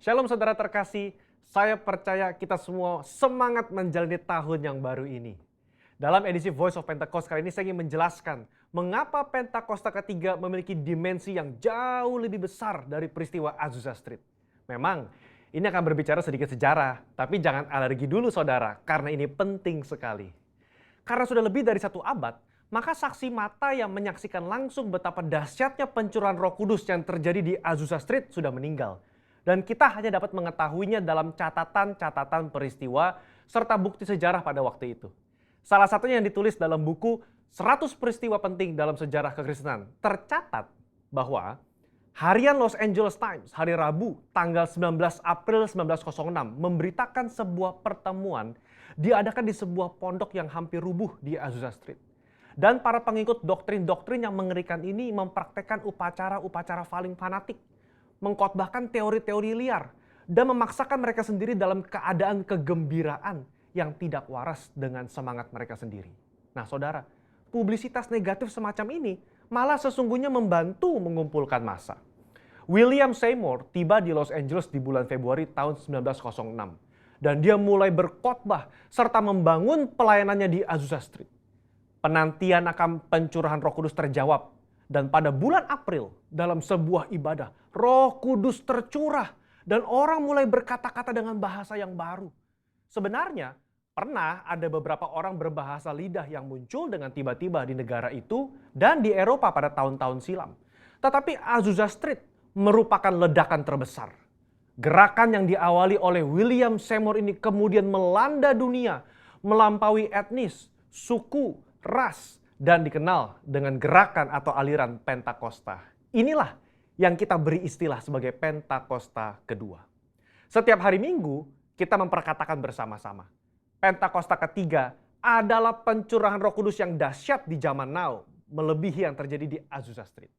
Shalom saudara terkasih, saya percaya kita semua semangat menjalani tahun yang baru ini. Dalam edisi Voice of Pentecost kali ini saya ingin menjelaskan mengapa Pentakosta ketiga memiliki dimensi yang jauh lebih besar dari peristiwa Azusa Street. Memang ini akan berbicara sedikit sejarah, tapi jangan alergi dulu saudara, karena ini penting sekali. Karena sudah lebih dari 1 abad, maka saksi mata yang menyaksikan langsung betapa dahsyatnya pencurahan Roh Kudus yang terjadi di Azusa Street sudah meninggal. Dan kita hanya dapat mengetahuinya dalam catatan-catatan peristiwa serta bukti sejarah pada waktu itu. Salah satunya yang ditulis dalam buku 100 peristiwa penting dalam sejarah kekristenan. Tercatat bahwa harian Los Angeles Times hari Rabu tanggal 19 April 1906 memberitakan sebuah pertemuan diadakan di sebuah pondok yang hampir rubuh di Azusa Street. Dan para pengikut doktrin-doktrin yang mengerikan ini mempraktekkan upacara-upacara paling fanatik, mengkhotbahkan teori-teori liar, dan memaksakan mereka sendiri dalam keadaan kegembiraan yang tidak waras dengan semangat mereka sendiri. Nah saudara, publisitas negatif semacam ini malah sesungguhnya membantu mengumpulkan massa. William Seymour tiba di Los Angeles di bulan Februari tahun 1906. Dan dia mulai berkhotbah serta membangun pelayanannya di Azusa Street. Penantian akan pencurahan Roh Kudus terjawab. Dan pada bulan April, dalam sebuah ibadah, Roh Kudus tercurah dan orang mulai berkata-kata dengan bahasa yang baru. Sebenarnya, pernah ada beberapa orang berbahasa lidah yang muncul dengan tiba-tiba di negara itu dan di Eropa pada tahun-tahun silam. Tetapi Azusa Street merupakan ledakan terbesar. Gerakan yang diawali oleh William Seymour ini kemudian melanda dunia, melampaui etnis, suku, ras, dan dikenal dengan gerakan atau aliran Pentakosta. Inilah yang kita beri istilah sebagai Pentakosta kedua. Setiap hari Minggu kita memperkatakan bersama-sama, Pentakosta ketiga adalah pencurahan Roh Kudus yang dahsyat di zaman now, melebihi yang terjadi di Azusa Street.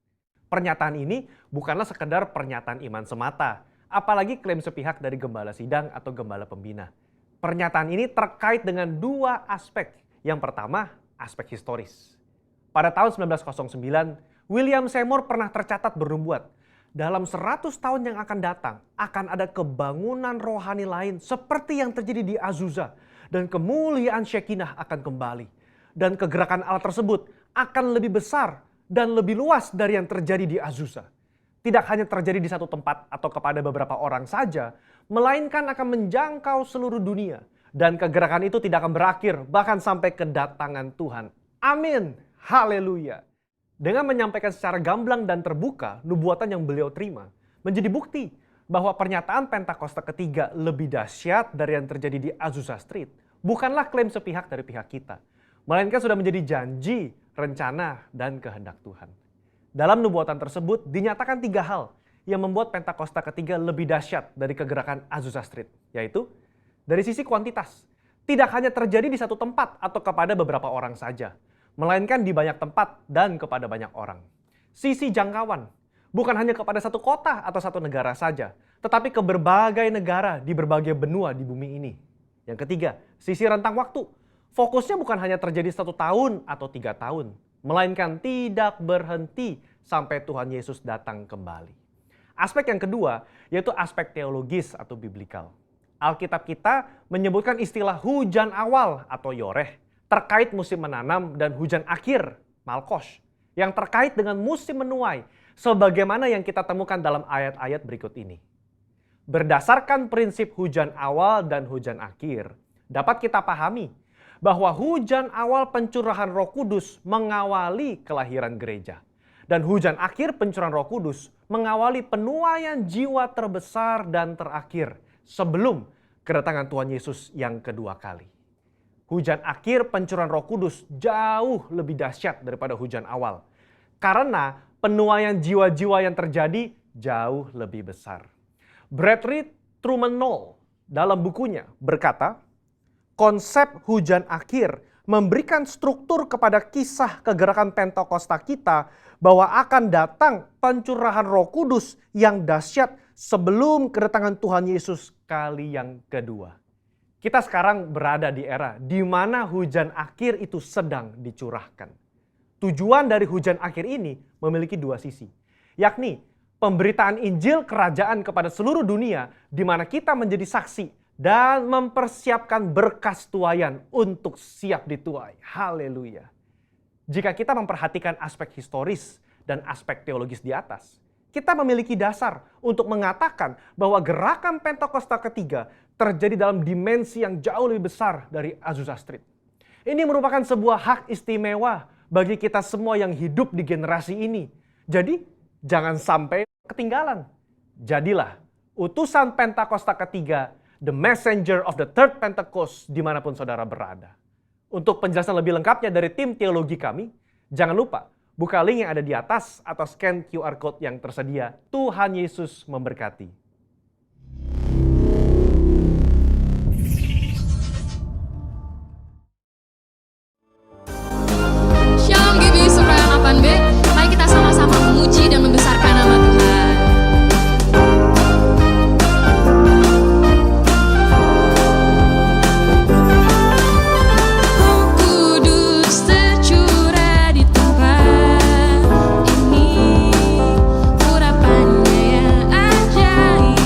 Pernyataan ini bukanlah sekedar pernyataan iman semata, apalagi klaim sepihak dari gembala sidang atau gembala pembina. Pernyataan ini terkait dengan 2 aspek. Yang pertama, aspek historis. Pada tahun 1909, William Seymour pernah tercatat bernubuat, dalam 100 tahun yang akan datang akan ada kebangunan rohani lain seperti yang terjadi di Azusa, dan kemuliaan Shekinah akan kembali. Dan kegerakan Allah tersebut akan lebih besar dan lebih luas dari yang terjadi di Azusa. Tidak hanya terjadi di satu tempat atau kepada beberapa orang saja, melainkan akan menjangkau seluruh dunia. Dan kegerakan itu tidak akan berakhir bahkan sampai kedatangan Tuhan. Amin. Haleluya. Dengan menyampaikan secara gamblang dan terbuka nubuatan yang beliau terima, menjadi bukti bahwa pernyataan Pentakosta ketiga lebih dahsyat dari yang terjadi di Azusa Street bukanlah klaim sepihak dari pihak kita, melainkan sudah menjadi janji, rencana, dan kehendak Tuhan. Dalam nubuatan tersebut dinyatakan 3 hal yang membuat Pentakosta ketiga lebih dahsyat dari kegerakan Azusa Street, yaitu dari sisi kuantitas, tidak hanya terjadi di satu tempat atau kepada beberapa orang saja, melainkan di banyak tempat dan kepada banyak orang. Sisi jangkauan, bukan hanya kepada satu kota atau satu negara saja, tetapi ke berbagai negara di berbagai benua di bumi ini. Yang ketiga, sisi rentang waktu. Fokusnya bukan hanya terjadi 1 tahun atau 3 tahun, melainkan tidak berhenti sampai Tuhan Yesus datang kembali. Aspek yang kedua, yaitu aspek teologis atau biblikal. Alkitab kita menyebutkan istilah hujan awal atau yoreh terkait musim menanam dan hujan akhir, malkos, yang terkait dengan musim menuai, sebagaimana yang kita temukan dalam ayat-ayat berikut ini. Berdasarkan prinsip hujan awal dan hujan akhir, dapat kita pahami bahwa hujan awal pencurahan Roh Kudus mengawali kelahiran gereja. Dan hujan akhir pencurahan Roh Kudus mengawali penuaian jiwa terbesar dan terakhir sebelum kedatangan Tuhan Yesus yang kedua kali. Hujan akhir pencurahan Roh Kudus jauh lebih dahsyat daripada hujan awal. Karena penuaian jiwa-jiwa yang terjadi jauh lebih besar. Bradley Truman Knoll dalam bukunya berkata, konsep hujan akhir memberikan struktur kepada kisah kegerakan Pentakosta kita bahwa akan datang pencurahan Roh Kudus yang dahsyat sebelum kedatangan Tuhan Yesus kali yang kedua. Kita sekarang berada di era di mana hujan akhir itu sedang dicurahkan. Tujuan dari hujan akhir ini memiliki 2 sisi, yakni pemberitaan Injil Kerajaan kepada seluruh dunia, di mana kita menjadi saksi dan mempersiapkan berkas tuaian untuk siap dituai. Haleluya. Jika kita memperhatikan aspek historis dan aspek teologis di atas, kita memiliki dasar untuk mengatakan bahwa gerakan Pentakosta ketiga terjadi dalam dimensi yang jauh lebih besar dari Azusa Street. Ini merupakan sebuah hak istimewa bagi kita semua yang hidup di generasi ini. Jadi, jangan sampai ketinggalan. Jadilah utusan Pentakosta ketiga, the messenger of the third Pentecost, dimanapun saudara berada. Untuk penjelasan lebih lengkapnya dari tim teologi kami, jangan lupa buka link yang ada di atas atau scan QR Code yang tersedia. Tuhan Yesus memberkati. Shalom GB Supraya 8B, mari kita sama-sama memuji dan membesarkan nama Tuhan. Kudus tercurah di tempat ini, urapannya yang ajaib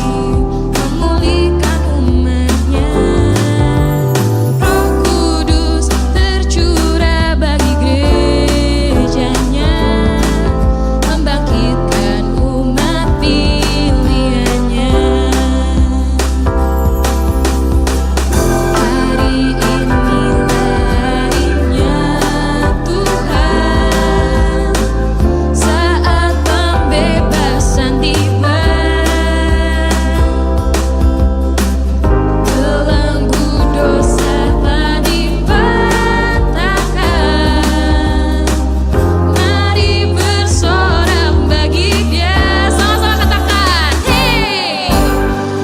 memulihkan umatnya. Roh Kudus tercurah bagi gerejanya, membangkitkan umat pilihannya. Hari inilah harinya Tuhan, saat pembebasan tiba. Belenggu dosa telah dipatahkan. Mari bersorak bagi Dia. Sama-sama katakan, hey!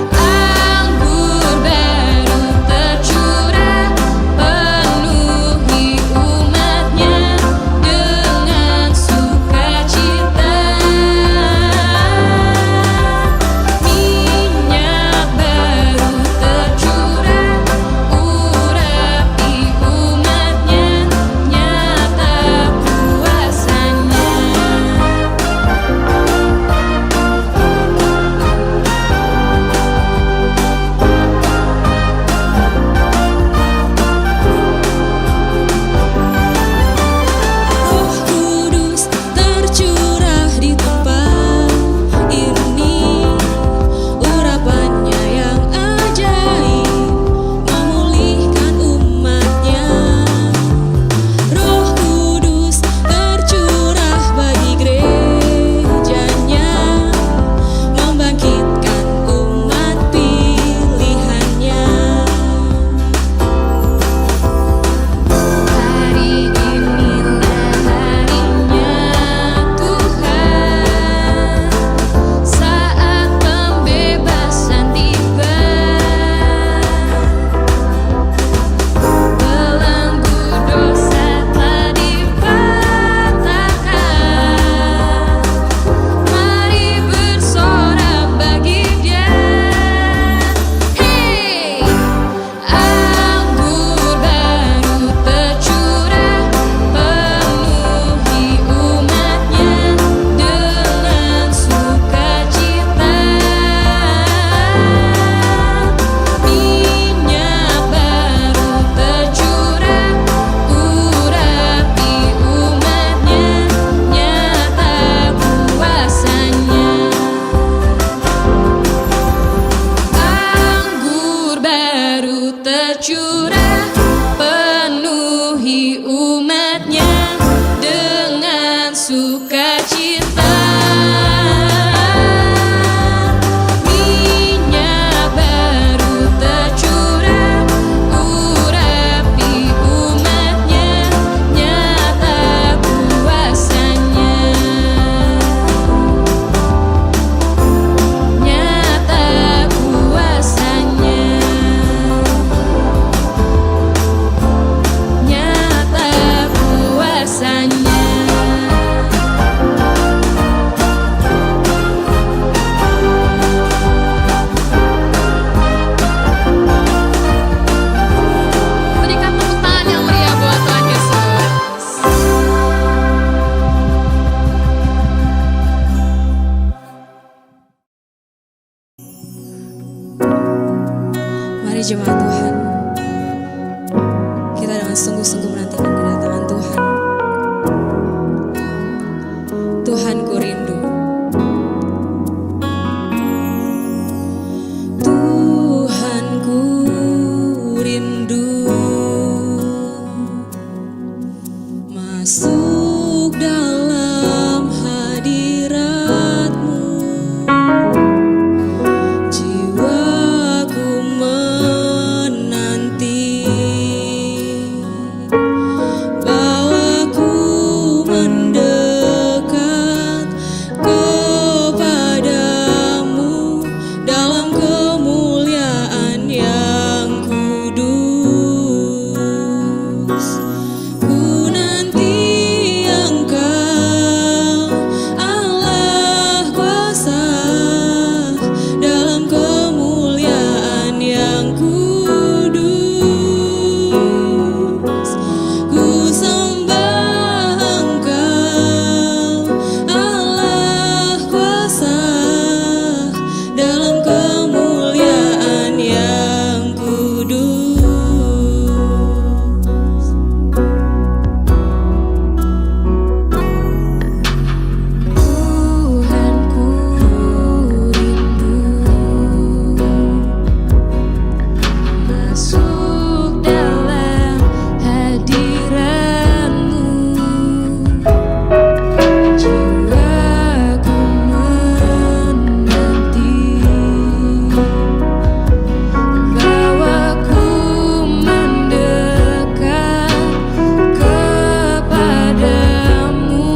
Anggur baru tercurah, penuhi umatnya dengan sukacita. Minyak baru tercurah, urapi umatnya, nyata kuasanya. Roh Kudus tercurah di tempat ini, urapannya yang ajaib memulihkan umatnya. Roh Kudus tercurah bagi gerejanya, membangkitkan umat pilihannya. Hari inilah harinya Tuhan, saat pembebasan tiba. Belenggu dosa telah dipatahkan. Mari bersorak bagi Dia. Hey! Anggur baru tercurah, penuhi umatnya dengan sukacita. Minyak baru tercurah, urapi umatnya, nyata kuasanya. Anggur baru tercurah, penuhi umatnya dengan sukacita. Minyak baru tercurah, urapi umatnya, nyata kuasanya. Nyata kuasanya. Mari jemaat Tuhan, kita dengan sungguh-sungguh menantikan kedatangan Tuhan. Tuhan ku rindu. Tuhan ku rindu masuk dalam hadirat-Mu. Jiwaku menanti, bawaku mendekat kepadamu dalam kemuliaan yang kudus. Ku nanti Engkau, Allah kuasa, dalam kemuliaan yang kudus. Ku sembah Engkau, Allah kuasa, dalam kemuliaan yang kudus. Tuhanku rindu masuk dalam hadirat-Mu. Jiwaku menanti, bawaku mendekat kepadamu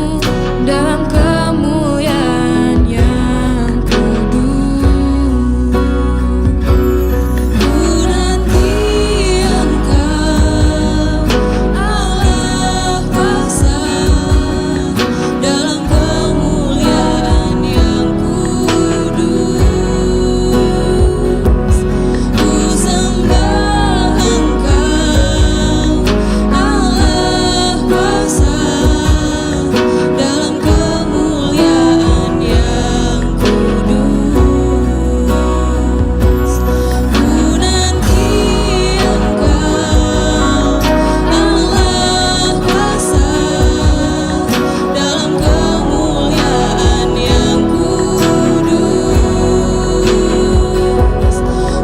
dalam kemuliaan yang kudus. Ku nanti Engkau, Allah kuasa, dalam kemuliaan yang kudus. Ku sembah Engkau, Allah kuasa, dalam kemuliaan yang kudus. Ku nanti Engkau, Allah kuasa, dalam kemuliaan yang kudus.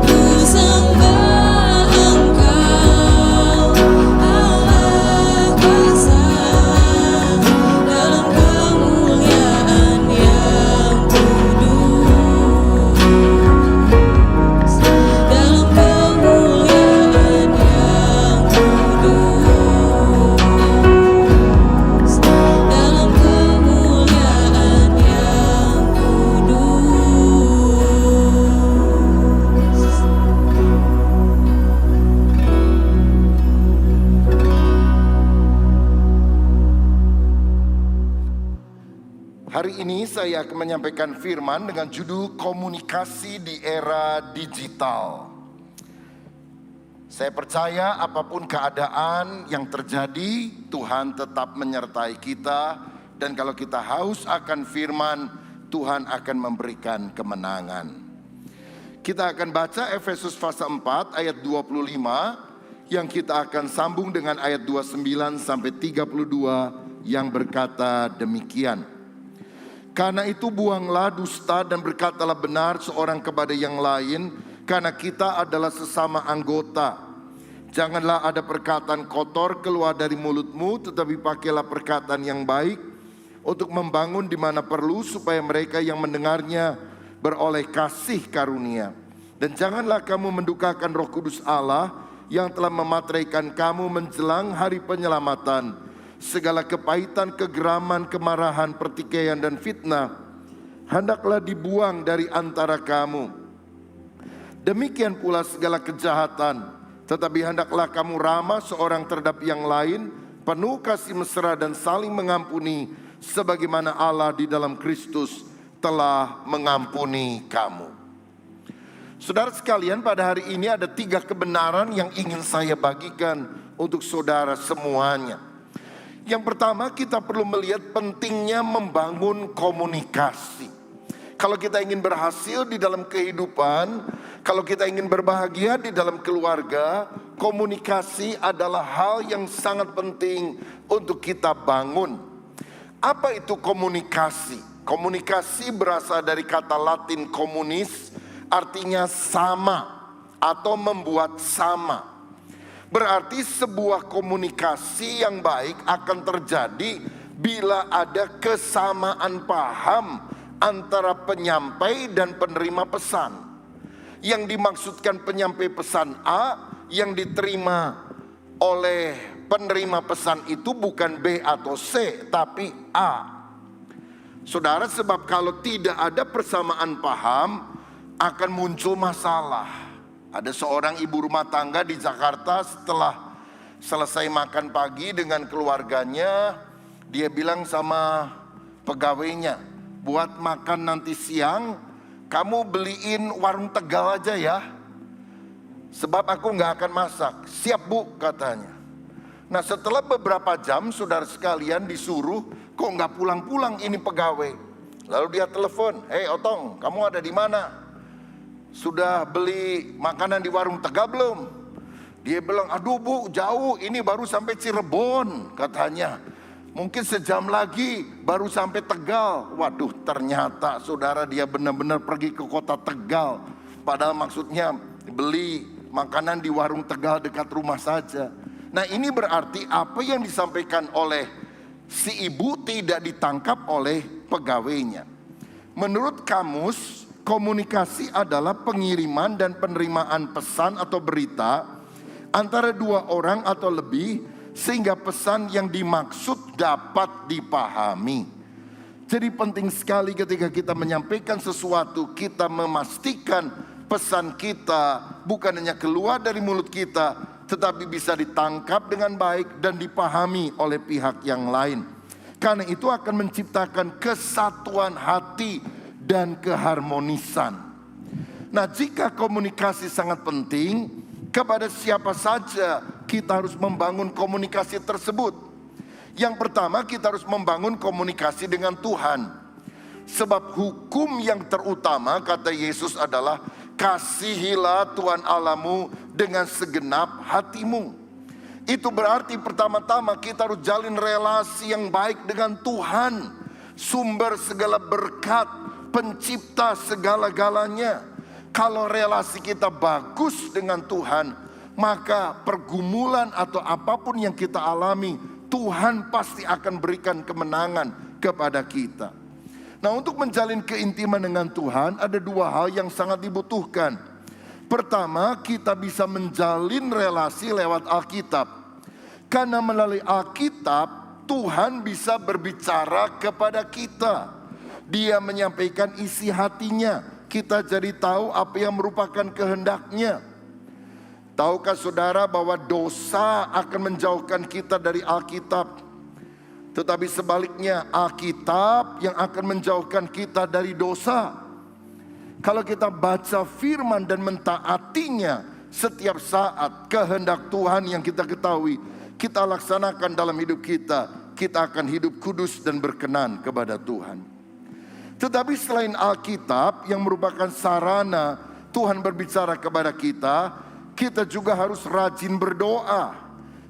Ku sembah Engkau, Allah kuasa, dalam kemuliaan yang kudus. Dalam kemuliaan yang kudus. Dalam kemuliaan yang kudus. Hari ini saya akan menyampaikan firman dengan judul komunikasi di era digital. Saya percaya apapun keadaan yang terjadi, Tuhan tetap menyertai kita. Dan kalau kita haus akan firman, Tuhan akan memberikan kemenangan. Kita akan baca Efesus pasal 4 ayat 25 yang kita akan sambung dengan ayat 29 sampai 32 yang berkata demikian. Karena itu buanglah dusta dan berkatalah benar seorang kepada yang lain, karena kita adalah sesama anggota. Janganlah ada perkataan kotor keluar dari mulutmu, tetapi pakailah perkataan yang baik untuk membangun di mana perlu, supaya mereka yang mendengarnya beroleh kasih karunia. Dan janganlah kamu mendukakan Roh Kudus Allah yang telah memateraikan kamu menjelang hari penyelamatan. Segala kepahitan, kegeraman, kemarahan, pertikaian dan fitnah hendaklah dibuang dari antara kamu. Demikian pula segala kejahatan, tetapi hendaklah kamu ramah seorang terhadap yang lain, penuh kasih mesra dan saling mengampuni, sebagaimana Allah di dalam Kristus telah mengampuni kamu. Saudara sekalian, pada hari ini ada 3 kebenaran yang ingin saya bagikan untuk saudara semuanya. Yang pertama, kita perlu melihat pentingnya membangun komunikasi. Kalau kita ingin berhasil di dalam kehidupan, kalau kita ingin berbahagia di dalam keluarga, komunikasi adalah hal yang sangat penting untuk kita bangun. Apa itu komunikasi? Komunikasi berasal dari kata Latin communis, artinya sama atau membuat sama. Berarti sebuah komunikasi yang baik akan terjadi bila ada kesamaan paham antara penyampai dan penerima pesan. Yang dimaksudkan penyampai pesan A, yang diterima oleh penerima pesan itu bukan B atau C, tapi A. Saudara, sebab kalau tidak ada persamaan paham, akan muncul masalah. Ada seorang ibu rumah tangga di Jakarta, setelah selesai makan pagi dengan keluarganya, dia bilang sama pegawainya, buat makan nanti siang, kamu beliin warung Tegal aja ya. Sebab aku gak akan masak. Siap bu, katanya. Nah setelah beberapa jam, saudara sekalian disuruh, kok gak pulang-pulang ini pegawai. Lalu dia telepon, hei Otong, kamu ada di mana? Sudah beli makanan di warung Tegal belum? Dia bilang, aduh bu, jauh, ini baru sampai Cirebon, katanya. Mungkin sejam lagi baru sampai Tegal. Waduh, ternyata saudara dia benar-benar pergi ke kota Tegal. Padahal maksudnya beli makanan di warung Tegal dekat rumah saja. Nah ini berarti apa yang disampaikan oleh si ibu tidak ditangkap oleh pegawainya. Menurut kamus, komunikasi adalah pengiriman dan penerimaan pesan atau berita antara dua orang atau lebih, sehingga pesan yang dimaksud dapat dipahami. Jadi penting sekali ketika kita menyampaikan sesuatu, kita memastikan pesan kita bukan hanya keluar dari mulut kita, tetapi bisa ditangkap dengan baik dan dipahami oleh pihak yang lain. Karena itu akan menciptakan kesatuan hati dan keharmonisan. Nah, jika komunikasi sangat penting, kepada siapa saja kita harus membangun komunikasi tersebut. Yang pertama, kita harus membangun komunikasi dengan Tuhan. Sebab hukum yang terutama, kata Yesus, adalah kasihilah Tuhan Allahmu dengan segenap hatimu. Itu berarti pertama-tama kita harus jalin relasi yang baik dengan Tuhan, sumber segala berkat, pencipta segala-galanya. Kalau relasi kita bagus dengan Tuhan, maka pergumulan atau apapun yang kita alami, Tuhan pasti akan berikan kemenangan kepada kita. Nah, untuk menjalin keintiman dengan Tuhan, ada dua hal yang sangat dibutuhkan. Pertama, kita bisa menjalin relasi lewat Alkitab. Karena melalui Alkitab, Tuhan bisa berbicara kepada kita. Dia menyampaikan isi hatinya. Kita jadi tahu apa yang merupakan kehendaknya. Tahukah saudara bahwa dosa akan menjauhkan kita dari Alkitab? Tetapi sebaliknya, Alkitab yang akan menjauhkan kita dari dosa. Kalau kita baca firman dan mentaatinya setiap saat, kehendak Tuhan yang kita ketahui, kita laksanakan dalam hidup kita, kita akan hidup kudus dan berkenan kepada Tuhan. Tetapi selain Alkitab yang merupakan sarana Tuhan berbicara kepada kita, kita juga harus rajin berdoa.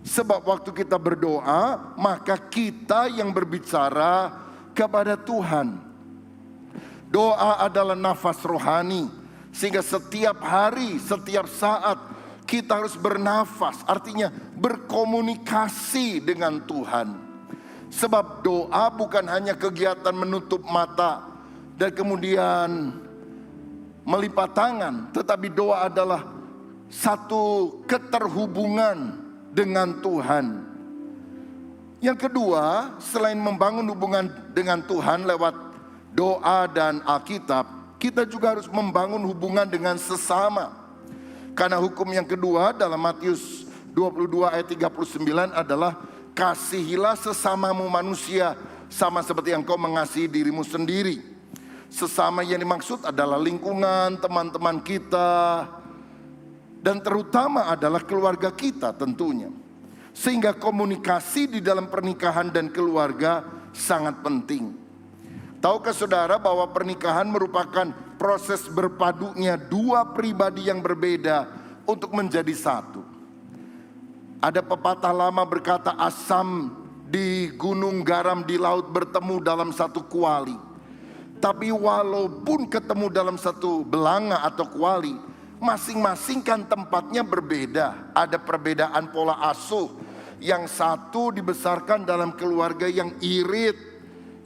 Sebab waktu kita berdoa, maka kita yang berbicara kepada Tuhan. Doa adalah nafas rohani, sehingga setiap hari, setiap saat kita harus bernafas, artinya berkomunikasi dengan Tuhan. Sebab doa bukan hanya kegiatan menutup mata dan kemudian melipat tangan, tetapi doa adalah satu keterhubungan dengan Tuhan. Yang kedua, selain membangun hubungan dengan Tuhan lewat doa dan Alkitab, kita juga harus membangun hubungan dengan sesama. Karena hukum yang kedua dalam Matius 22 ayat 39 adalah kasihilah sesamamu manusia sama seperti yang kau mengasihi dirimu sendiri. Sesama yang dimaksud adalah lingkungan, teman-teman kita, dan terutama adalah keluarga kita tentunya. Sehingga komunikasi di dalam pernikahan dan keluarga sangat penting. Tahukah saudara bahwa pernikahan merupakan proses berpadunya dua pribadi yang berbeda untuk menjadi satu? Ada pepatah lama berkata, asam di gunung, garam di laut bertemu dalam satu kuali. Tapi walaupun ketemu dalam satu belanga atau kuali, masing-masing kan tempatnya berbeda. Ada perbedaan pola asuh. Yang satu dibesarkan dalam keluarga yang irit,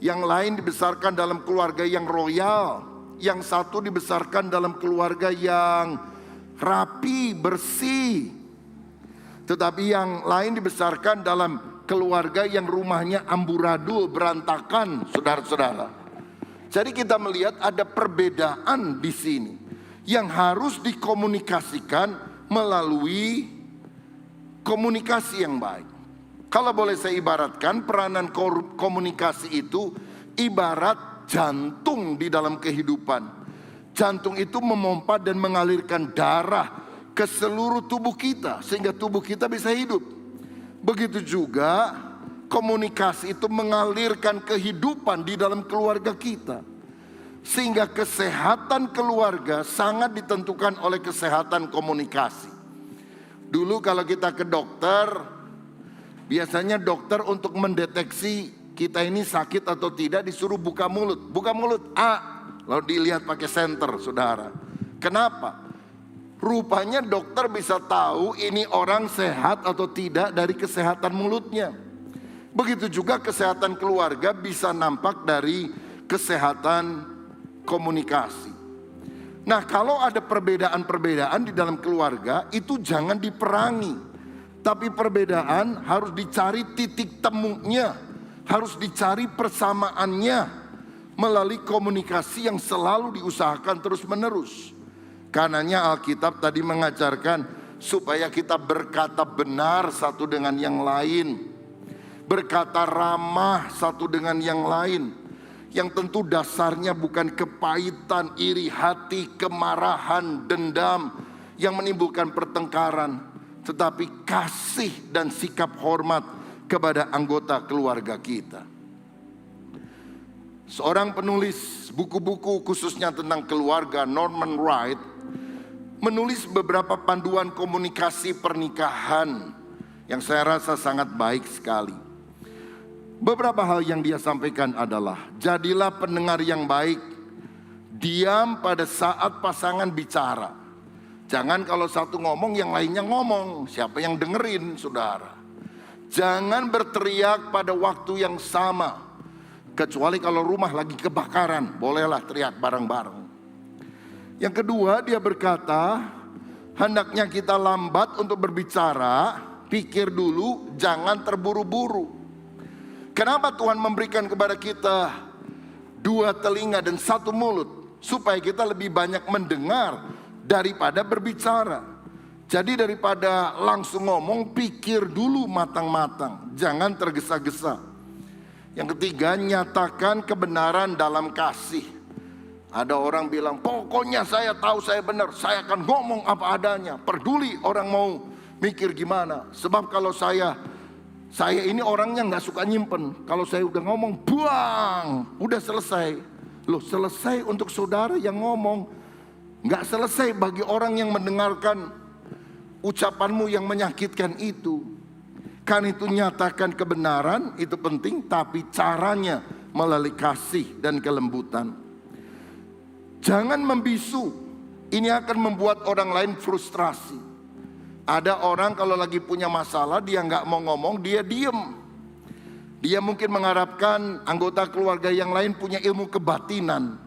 yang lain dibesarkan dalam keluarga yang royal, yang satu dibesarkan dalam keluarga yang rapi, bersih. Tetapi yang lain dibesarkan dalam keluarga yang rumahnya amburadul, berantakan, saudara-saudara. Jadi kita melihat ada perbedaan di sini yang harus dikomunikasikan melalui komunikasi yang baik. Kalau boleh saya ibaratkan, peranan komunikasi itu ibarat jantung di dalam kehidupan. Jantung itu memompa dan mengalirkan darah ke seluruh tubuh kita sehingga tubuh kita bisa hidup. Begitu juga komunikasi itu mengalirkan kehidupan di dalam keluarga kita. Sehingga kesehatan keluarga sangat ditentukan oleh kesehatan komunikasi. Dulu kalau kita ke dokter, biasanya dokter untuk mendeteksi kita ini sakit atau tidak disuruh buka mulut. Buka mulut, A, lalu dilihat pakai senter, saudara. Kenapa? Rupanya dokter bisa tahu ini orang sehat atau tidak dari kesehatan mulutnya. Begitu juga kesehatan keluarga bisa nampak dari kesehatan komunikasi. Nah, kalau ada perbedaan-perbedaan di dalam keluarga, itu jangan diperangi. Tapi perbedaan harus dicari titik temunya, harus dicari persamaannya melalui komunikasi yang selalu diusahakan terus-menerus. Karenanya Alkitab tadi mengajarkan supaya kita berkata benar satu dengan yang lain, berkata ramah satu dengan yang lain, yang tentu dasarnya bukan kepahitan, iri hati, kemarahan, dendam yang menimbulkan pertengkaran, tetapi kasih dan sikap hormat kepada anggota keluarga kita. Seorang penulis buku-buku khususnya tentang keluarga, Norman Wright, menulis beberapa panduan komunikasi pernikahan yang saya rasa sangat baik sekali. Beberapa hal yang dia sampaikan adalah, jadilah pendengar yang baik, diam pada saat pasangan bicara. Jangan kalau satu ngomong yang lainnya ngomong, siapa yang dengerin, saudara? Jangan berteriak pada waktu yang sama, kecuali kalau rumah lagi kebakaran, bolehlah teriak bareng-bareng. Yang kedua, dia berkata, hendaknya kita lambat untuk berbicara, pikir dulu, jangan terburu-buru. Kenapa Tuhan memberikan kepada kita dua telinga dan satu mulut? Supaya kita lebih banyak mendengar daripada berbicara. Jadi daripada langsung ngomong, pikir dulu matang-matang, jangan tergesa-gesa. Yang ketiga, nyatakan kebenaran dalam kasih. Ada orang bilang, pokoknya saya tahu saya benar, saya akan ngomong apa adanya. Peduli orang mau mikir gimana. Sebab kalau saya ini orangnya gak suka nyimpen. Kalau saya udah ngomong, buang, udah selesai. Loh, selesai untuk saudara yang ngomong, gak selesai bagi orang yang mendengarkan ucapanmu yang menyakitkan itu. Kan itu nyatakan kebenaran, itu penting, tapi caranya melalui kasih dan kelembutan. Jangan membisu, ini akan membuat orang lain frustrasi. Ada orang kalau lagi punya masalah, dia nggak mau ngomong, dia diem. Dia mungkin mengharapkan anggota keluarga yang lain punya ilmu kebatinan,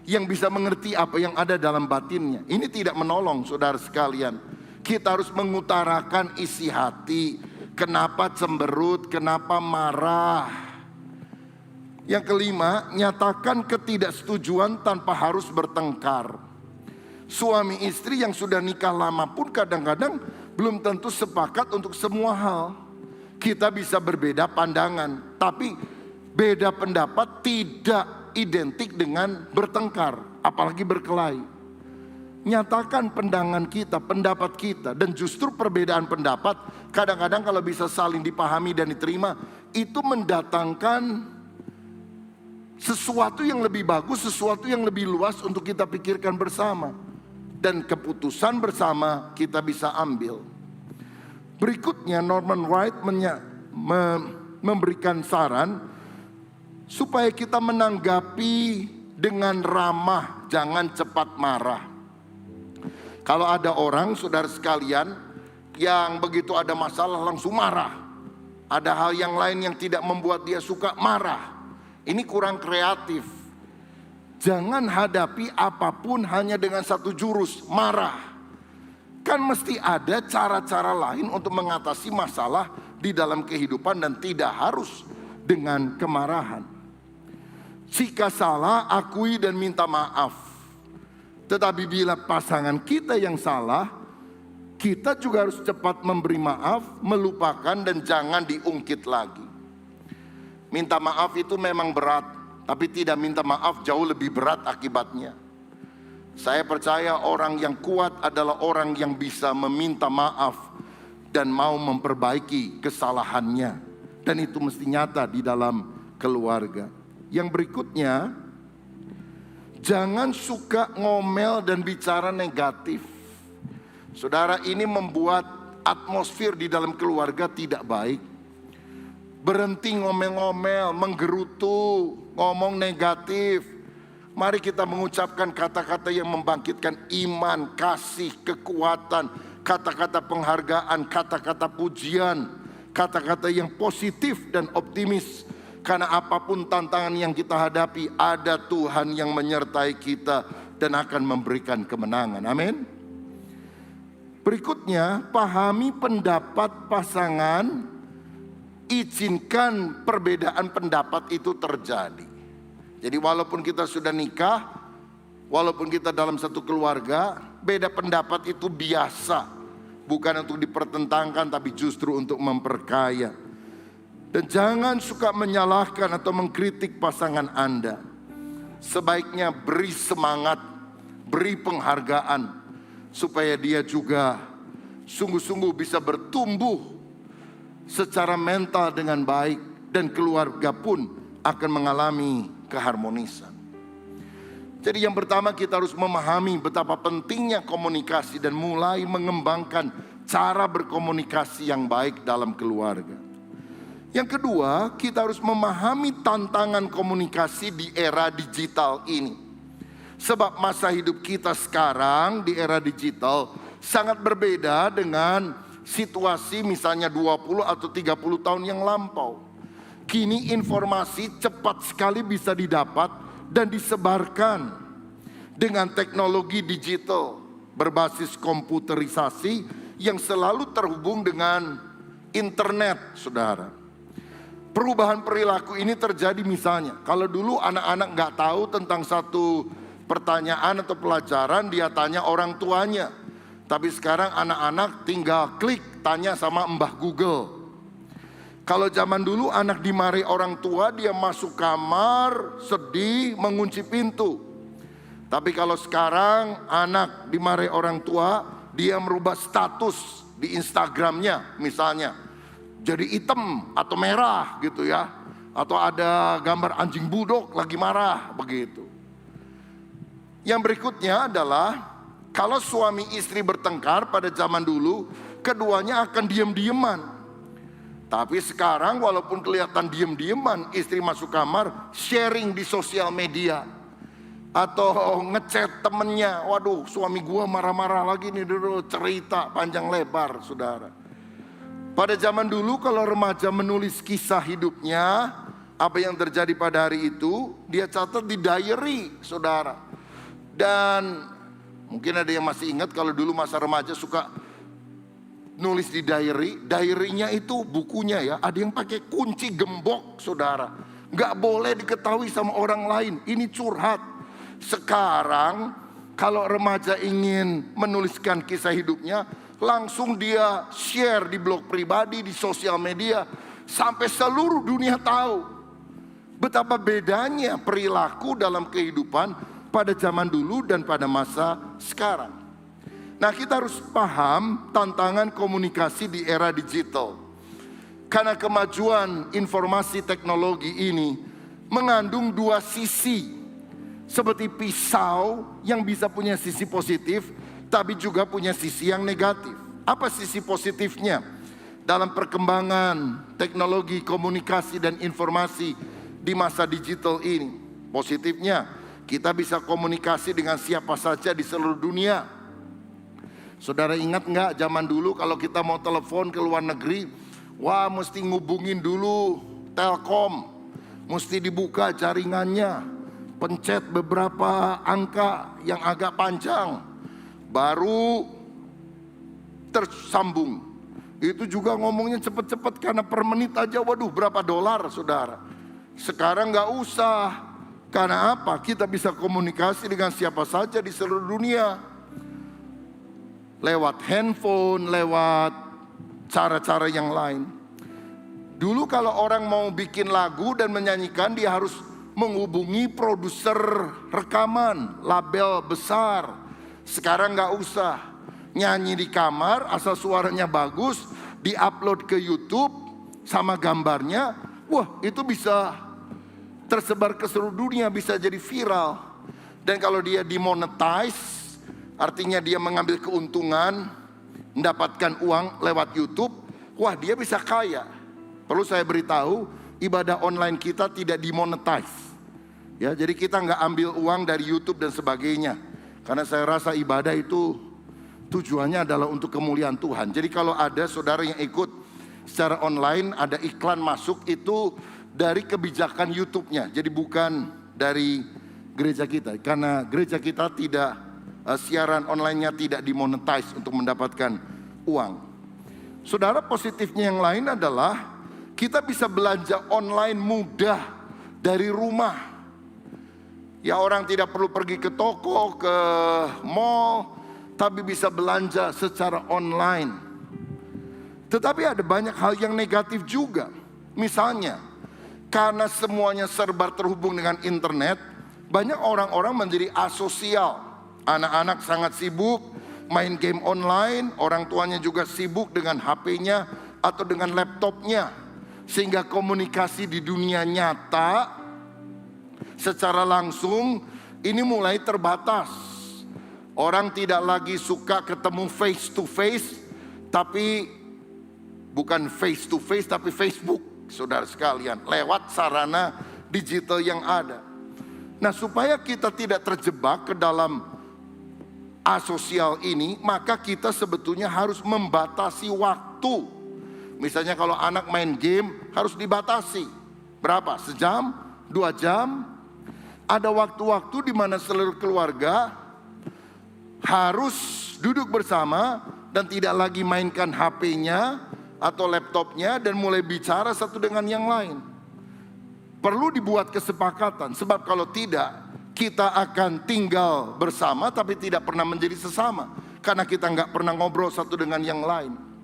yang bisa mengerti apa yang ada dalam batinnya. Ini tidak menolong, saudara sekalian. Kita harus mengutarakan isi hati, kenapa cemberut, kenapa marah. Yang kelima, nyatakan ketidaksetujuan tanpa harus bertengkar. Suami istri yang sudah nikah lama pun kadang-kadang belum tentu sepakat untuk semua hal. Kita bisa berbeda pandangan, tapi beda pendapat tidak identik dengan bertengkar, apalagi berkelahi. Nyatakan pandangan kita, pendapat kita, dan justru perbedaan pendapat kadang-kadang kalau bisa saling dipahami dan diterima, itu mendatangkan sesuatu yang lebih bagus, sesuatu yang lebih luas untuk kita pikirkan bersama. Dan keputusan bersama kita bisa ambil. Berikutnya Norman Wright memberikan saran supaya kita menanggapi dengan ramah, jangan cepat marah. Kalau ada orang, saudara sekalian, yang begitu ada masalah langsung marah. Ada hal yang lain yang tidak membuat dia suka marah. Ini kurang kreatif. Jangan hadapi apapun hanya dengan satu jurus, marah. Kan mesti ada cara-cara lain untuk mengatasi masalah di dalam kehidupan dan tidak harus dengan kemarahan. Jika salah, akui dan minta maaf. Tetapi bila pasangan kita yang salah, kita juga harus cepat memberi maaf, melupakan dan jangan diungkit lagi. Minta maaf itu memang berat, tapi tidak minta maaf jauh lebih berat akibatnya. Saya percaya orang yang kuat adalah orang yang bisa meminta maaf dan mau memperbaiki kesalahannya. Dan itu mesti nyata di dalam keluarga. Yang berikutnya, jangan suka ngomel dan bicara negatif. Saudara, ini membuat atmosfer di dalam keluarga tidak baik. Berhenti ngomel-ngomel, menggerutu, ngomong negatif. Mari kita mengucapkan kata-kata yang membangkitkan iman, kasih, kekuatan, kata-kata penghargaan, kata-kata pujian, kata-kata yang positif dan optimis. Karena apapun tantangan yang kita hadapi, ada Tuhan yang menyertai kita dan akan memberikan kemenangan. Amin. Berikutnya, pahami pendapat pasangan, izinkan perbedaan pendapat itu terjadi. Jadi walaupun kita sudah nikah, walaupun kita dalam satu keluarga, beda pendapat itu biasa. Bukan untuk dipertentangkan, tapi justru untuk memperkaya. Dan jangan suka menyalahkan atau mengkritik pasangan Anda. Sebaiknya beri semangat, beri penghargaan, supaya dia juga sungguh-sungguh bisa bertumbuh secara mental dengan baik. Dan keluarga pun akan mengalami keharmonisan. Jadi yang pertama, kita harus memahami betapa pentingnya komunikasi dan mulai mengembangkan cara berkomunikasi yang baik dalam keluarga. Yang kedua, kita harus memahami tantangan komunikasi di era digital ini. Sebab masa hidup kita sekarang di era digital sangat berbeda dengan situasi misalnya 20 atau 30 tahun yang lampau. Kini informasi cepat sekali bisa didapat dan disebarkan dengan teknologi digital berbasis komputerisasi yang selalu terhubung dengan internet, saudara. Perubahan perilaku ini terjadi misalnya, kalau dulu anak-anak nggak tahu tentang satu pertanyaan atau pelajaran, dia tanya orang tuanya. Tapi sekarang anak-anak tinggal klik, tanya sama Mbah Google. Kalau zaman dulu anak dimarahi orang tua, dia masuk kamar, sedih, mengunci pintu. Tapi kalau sekarang anak dimarahi orang tua, dia merubah status di Instagramnya misalnya. Jadi hitam atau merah gitu ya. Atau ada gambar anjing budok lagi marah begitu. Yang berikutnya adalah kalau suami istri bertengkar pada zaman dulu, keduanya akan diam-diaman. Tapi sekarang walaupun kelihatan diam-diaman, istri masuk kamar, sharing di sosial media. Atau ngechat temennya, waduh suami gua marah-marah lagi nih, dulu cerita panjang lebar, saudara. Pada zaman dulu kalau remaja menulis kisah hidupnya, apa yang terjadi pada hari itu, dia catat di diary, saudara. Dan mungkin ada yang masih ingat kalau dulu masa remaja suka nulis di diary. Diary-nya itu bukunya ya, ada yang pakai kunci gembok, saudara. Gak boleh diketahui sama orang lain, ini curhat. Sekarang kalau remaja ingin menuliskan kisah hidupnya, langsung dia share di blog pribadi, di sosial media, sampai seluruh dunia tahu betapa bedanya perilaku dalam kehidupan pada zaman dulu dan pada masa sekarang. Nah, kita harus paham tantangan komunikasi di era digital. Karena kemajuan informasi teknologi ini mengandung dua sisi. Seperti pisau yang bisa punya sisi positif, tapi juga punya sisi yang negatif. Apa sisi positifnya dalam perkembangan teknologi komunikasi dan informasi di masa digital ini? Positifnya, kita bisa komunikasi dengan siapa saja di seluruh dunia. Saudara ingat nggak zaman dulu kalau kita mau telepon ke luar negeri, wah mesti ngubungin dulu Telkom, mesti dibuka jaringannya, pencet beberapa angka yang agak panjang, baru tersambung. Itu juga ngomongnya cepet-cepet karena per menit aja, waduh berapa dolar saudara. Sekarang nggak usah, karena apa? Kita bisa komunikasi dengan siapa saja di seluruh dunia. Lewat handphone, lewat cara-cara yang lain. Dulu kalau orang mau bikin lagu dan menyanyikan, dia harus menghubungi produser rekaman, label besar. Sekarang nggak usah, nyanyi di kamar, asal suaranya bagus, diupload ke YouTube sama gambarnya, wah itu bisa tersebar ke seluruh dunia, bisa jadi viral. Dan kalau dia dimonetize, artinya dia mengambil keuntungan, mendapatkan uang lewat YouTube, wah dia bisa kaya. Perlu saya beritahu, ibadah online kita tidak dimonetize. Ya, jadi kita nggak ambil uang dari YouTube dan sebagainya. Karena saya rasa ibadah itu tujuannya adalah untuk kemuliaan Tuhan. Jadi kalau ada saudara yang ikut secara online, ada iklan masuk, itu dari kebijakan YouTube-nya. Jadi bukan dari gereja kita. Karena gereja kita tidak, siaran online-nya tidak dimonetize untuk mendapatkan uang. Saudara, positifnya yang lain adalah kita bisa belanja online mudah dari rumah. Ya, orang tidak perlu pergi ke toko, ke mall, tapi bisa belanja secara online. Tetapi ada banyak hal yang negatif juga. Misalnya, karena semuanya serba terhubung dengan internet, banyak orang-orang menjadi asosial. Anak-anak sangat sibuk main game online, orang tuanya juga sibuk dengan HP-nya atau dengan laptopnya. Sehingga komunikasi di dunia nyata secara langsung ini mulai terbatas. Orang tidak lagi suka ketemu face to face, tapi bukan face to face tapi Facebook, saudara sekalian, lewat sarana digital yang ada. Nah, supaya kita tidak terjebak ke dalam asosial ini, maka kita sebetulnya harus membatasi waktu. Misalnya kalau anak main game harus dibatasi. Berapa? Sejam? 2 jam? Ada waktu-waktu di mana seluruh keluarga harus duduk bersama dan tidak lagi mainkan HP-nya atau laptopnya dan mulai bicara satu dengan yang lain. Perlu dibuat kesepakatan, sebab kalau tidak kita akan tinggal bersama tapi tidak pernah menjadi sesama, karena kita nggak pernah ngobrol satu dengan yang lain.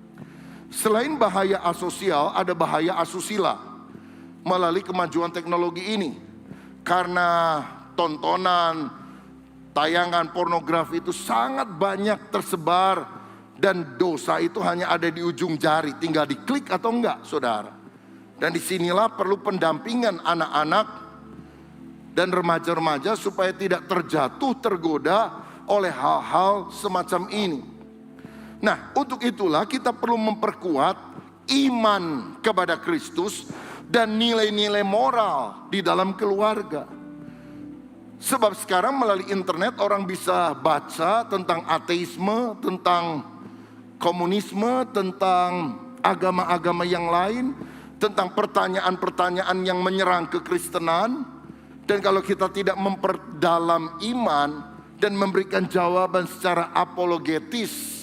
Selain bahaya asosial, ada bahaya asusila melalui kemajuan teknologi ini. Karena tontonan, tayangan pornografi itu sangat banyak tersebar, dan dosa itu hanya ada di ujung jari, tinggal diklik atau enggak, saudara. Dan disinilah perlu pendampingan anak-anak dan remaja-remaja supaya tidak terjatuh, tergoda oleh hal-hal semacam ini. Nah, untuk itulah kita perlu memperkuat iman kepada Kristus dan nilai-nilai moral di dalam keluarga. Sebab sekarang melalui internet orang bisa baca tentang ateisme, tentang komunisme, tentang agama-agama yang lain, tentang pertanyaan-pertanyaan yang menyerang kekristenan. Dan kalau kita tidak memperdalam iman dan memberikan jawaban secara apologetis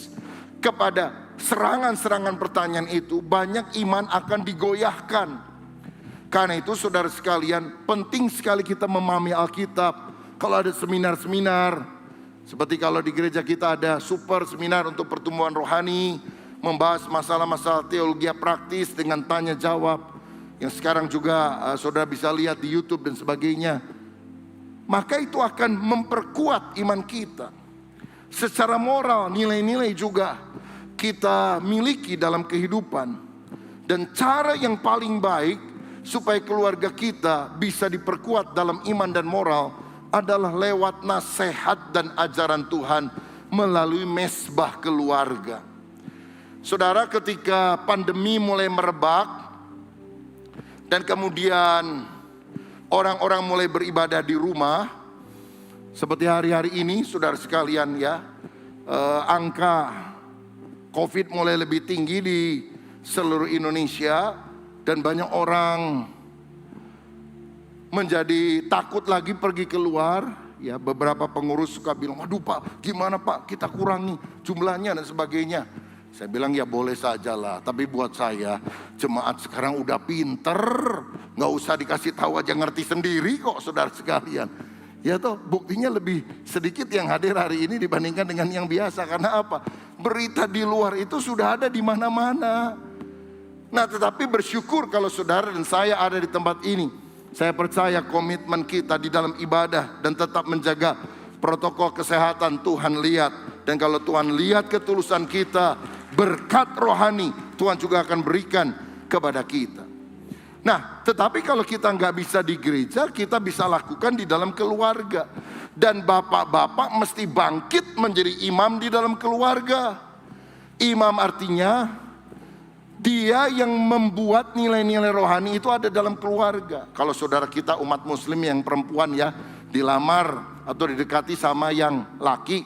kepada serangan-serangan pertanyaan itu, banyak iman akan digoyahkan. Karena itu saudara sekalian, penting sekali kita memahami Alkitab. Kalau ada seminar-seminar, seperti kalau di gereja kita ada super seminar untuk pertumbuhan rohani, membahas masalah-masalah teologi praktis dengan tanya jawab, yang sekarang juga saudara bisa lihat di YouTube dan sebagainya. Maka itu akan memperkuat iman kita. Secara moral, nilai-nilai juga kita miliki dalam kehidupan. Dan cara yang paling baik supaya keluarga kita bisa diperkuat dalam iman dan moral adalah lewat nasihat dan ajaran Tuhan melalui mesbah keluarga. Saudara, ketika pandemi mulai merebak dan kemudian orang-orang mulai beribadah di rumah, seperti hari-hari ini saudara sekalian ya, angka COVID mulai lebih tinggi di seluruh Indonesia dan banyak orang menjadi takut lagi pergi keluar. Ya, beberapa pengurus suka bilang, aduh Pak, gimana Pak, kita kurangi jumlahnya dan sebagainya. Saya bilang ya boleh saja lah, tapi buat saya jemaat sekarang udah pinter, nggak usah dikasih tahu aja ngerti sendiri kok saudara sekalian. Ya toh, buktinya lebih sedikit yang hadir hari ini dibandingkan dengan yang biasa. Karena apa? Berita di luar itu sudah ada di mana-mana. Nah, tetapi bersyukur kalau saudara dan saya ada di tempat ini. Saya percaya komitmen kita di dalam ibadah dan tetap menjaga protokol kesehatan Tuhan lihat. Dan kalau Tuhan lihat ketulusan kita, berkat rohani Tuhan juga akan berikan kepada kita. Nah, tetapi kalau kita nggak bisa di gereja, kita bisa lakukan di dalam keluarga. Dan bapak-bapak mesti bangkit menjadi imam di dalam keluarga. Imam artinya dia yang membuat nilai-nilai rohani itu ada dalam keluarga. Kalau saudara kita umat muslim yang perempuan ya, dilamar atau didekati sama yang laki,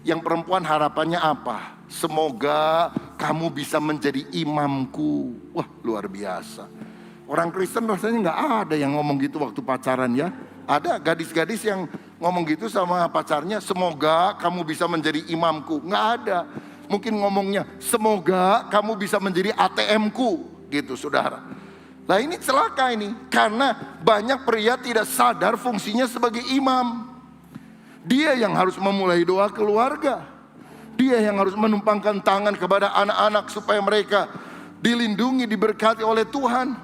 yang perempuan harapannya apa? Semoga kamu bisa menjadi imamku. Wah, luar biasa. Orang Kristen rasanya nggak ada yang ngomong gitu waktu pacaran ya. Ada gadis-gadis yang ngomong gitu sama pacarnya, semoga kamu bisa menjadi imamku. Nggak ada. Mungkin ngomongnya, semoga kamu bisa menjadi ATM-ku, gitu saudara. Nah ini celaka ini, karena banyak pria tidak sadar fungsinya sebagai imam. Dia yang harus memulai doa keluarga. Dia yang harus menumpangkan tangan kepada anak-anak supaya mereka dilindungi, diberkati oleh Tuhan.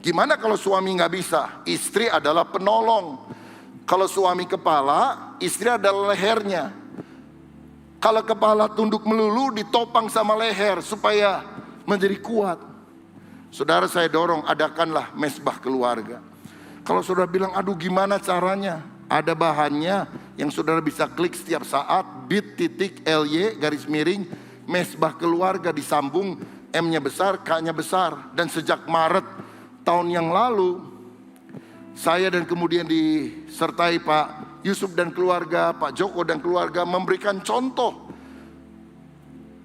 Gimana kalau suami nggak bisa? Istri adalah penolong. Kalau suami kepala, istri adalah lehernya. Kalau kepala tunduk melulu, ditopang sama leher supaya menjadi kuat. Saudara, saya dorong, adakanlah mesbah keluarga. Kalau saudara bilang, aduh gimana caranya? Ada bahannya yang saudara bisa klik setiap saat, bit.ly garis miring mesbah keluarga, disambung, M-nya besar, K-nya besar. Dan sejak Maret tahun yang lalu, saya dan kemudian disertai Pak Yusuf dan keluarga, Pak Joko dan keluarga memberikan contoh.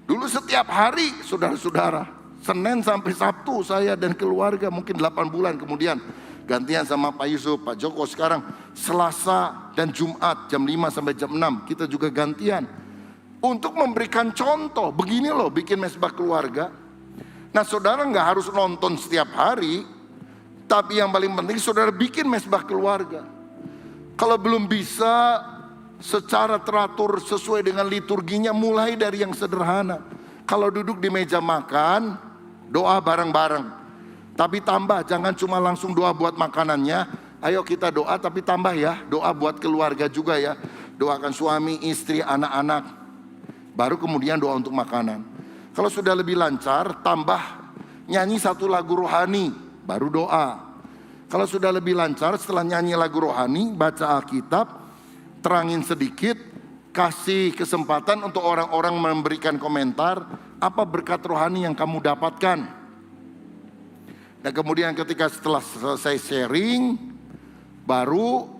Dulu setiap hari saudara-saudara, Senin sampai Sabtu saya dan keluarga, mungkin 8 bulan kemudian gantian sama Pak Yusuf, Pak Joko. Sekarang Selasa dan Jumat jam 5 sampai jam 6 kita juga gantian. Untuk memberikan contoh, begini loh bikin mesbah keluarga. Nah saudara nggak harus nonton setiap hari, tapi yang paling penting saudara bikin mesbah keluarga. Kalau belum bisa secara teratur sesuai dengan liturginya, mulai dari yang sederhana. Kalau duduk di meja makan, doa bareng-bareng. Tapi tambah, jangan cuma langsung doa buat makanannya. Ayo kita doa tapi tambah ya, doa buat keluarga juga ya. Doakan suami, istri, anak-anak. Baru kemudian doa untuk makanan. Kalau sudah lebih lancar, tambah nyanyi satu lagu rohani, baru doa. Kalau sudah lebih lancar, setelah nyanyi lagu rohani, baca Alkitab, terangin sedikit, kasih kesempatan untuk orang-orang memberikan komentar, apa berkat rohani yang kamu dapatkan. Dan kemudian ketika setelah selesai sharing, baru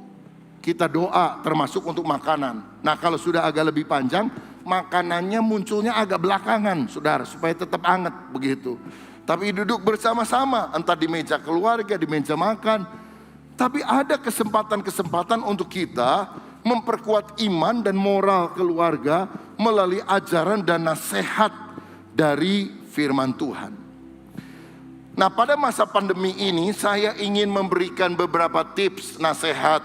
kita doa termasuk untuk makanan. Nah kalau sudah agak lebih panjang, makanannya munculnya agak belakangan saudara, supaya tetap hangat begitu. Tapi duduk bersama-sama, entah di meja keluarga, di meja makan. Tapi ada kesempatan-kesempatan untuk kita memperkuat iman dan moral keluarga melalui ajaran dan nasihat dari firman Tuhan. Nah pada masa pandemi ini saya ingin memberikan beberapa tips, nasihat,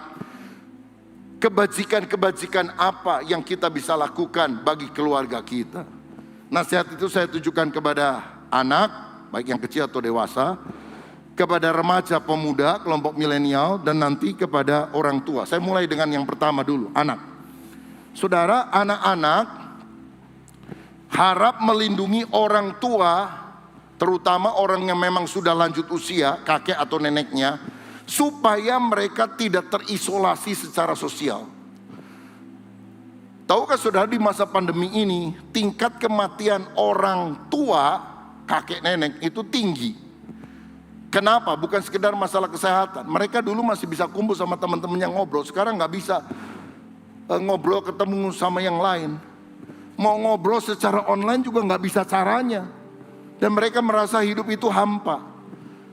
kebajikan-kebajikan apa yang kita bisa lakukan bagi keluarga kita. Nasihat itu saya tujukan kepada anak, baik yang kecil atau dewasa, kepada remaja, pemuda, kelompok milenial, dan nanti kepada orang tua. Saya mulai dengan yang pertama dulu, anak. Saudara, anak-anak harap melindungi orang tua, terutama orang yang memang sudah lanjut usia, kakek atau neneknya, supaya mereka tidak terisolasi secara sosial. Tahukah saudara, di masa pandemi ini tingkat kematian orang tua, kakek nenek itu tinggi. Kenapa? Bukan sekedar masalah kesehatan. Mereka dulu masih bisa kumpul sama teman-temannya ngobrol, sekarang nggak bisa ngobrol ketemu sama yang lain. Mau ngobrol secara online juga nggak bisa caranya. Dan mereka merasa hidup itu hampa.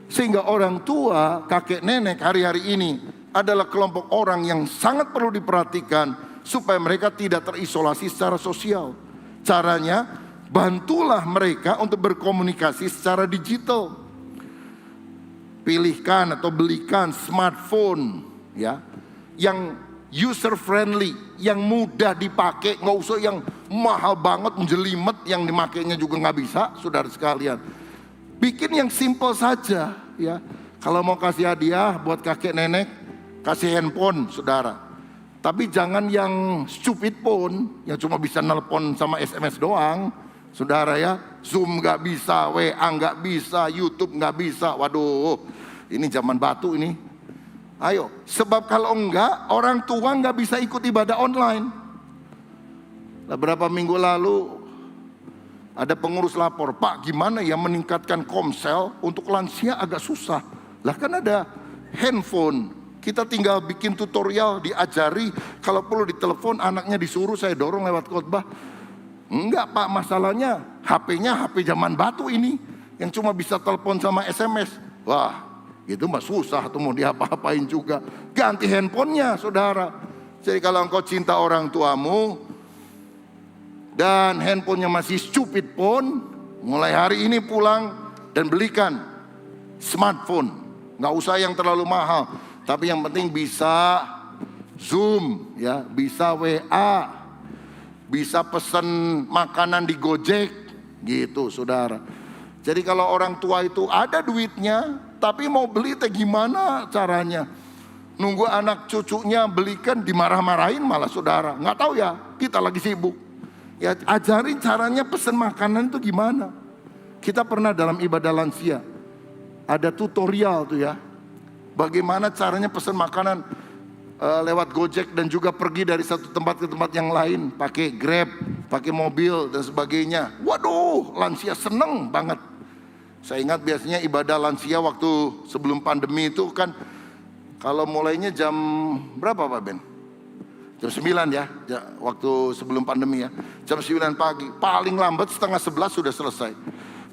Sehingga orang tua, kakek nenek hari-hari ini adalah kelompok orang yang sangat perlu diperhatikan supaya mereka tidak terisolasi secara sosial. Caranya, bantulah mereka untuk berkomunikasi secara digital. Pilihkan atau belikan smartphone ya, yang user friendly, yang mudah dipakai, nggak usah yang mahal banget, menjelimet, yang dimakainya juga nggak bisa, saudara sekalian. Bikin yang simple saja ya. Kalau mau kasih hadiah buat kakek nenek, kasih handphone saudara. Tapi jangan yang stupid phone, yang cuma bisa nelpon sama SMS doang, saudara ya. Zoom nggak bisa, WA nggak bisa, YouTube nggak bisa. Waduh, ini zaman batu ini. Ayo, sebab kalau enggak, orang tua enggak bisa ikut ibadah online. Beberapa minggu lalu ada pengurus lapor, Pak, gimana ya meningkatkan komsel untuk lansia agak susah. Lah kan ada handphone, kita tinggal bikin tutorial, diajari, kalau perlu ditelepon anaknya disuruh, saya dorong lewat khotbah. Enggak Pak, masalahnya HP-nya HP zaman batu ini, yang cuma bisa telepon sama SMS. Wah, itu mah susah tuh, mau diapa-apain juga. Ganti handphonenya saudara. Jadi kalau engkau cinta orang tuamu dan handphonenya masih stupid phone, mulai hari ini pulang dan belikan smartphone. Nggak usah yang terlalu mahal, tapi yang penting bisa Zoom ya, bisa WA, bisa pesan makanan di Gojek gitu saudara. Jadi kalau orang tua itu ada duitnya tapi mau beli teh gimana caranya? Nunggu anak cucunya belikan, dimarah-marahin malah saudara. Nggak tahu ya, kita lagi sibuk. Ya ajarin caranya pesan makanan itu gimana. Kita pernah dalam ibadah lansia, ada tutorial tuh ya. Bagaimana caranya pesan makanan lewat Gojek dan juga pergi dari satu tempat ke tempat yang lain. Pakai Grab, pakai mobil dan sebagainya. Waduh, lansia seneng banget. Saya ingat biasanya ibadah lansia waktu sebelum pandemi itu kan, kalau mulainya jam berapa Pak Ben? Jam 9 ya, waktu sebelum pandemi ya. Jam 9 pagi, paling lambat setengah 11 sudah selesai.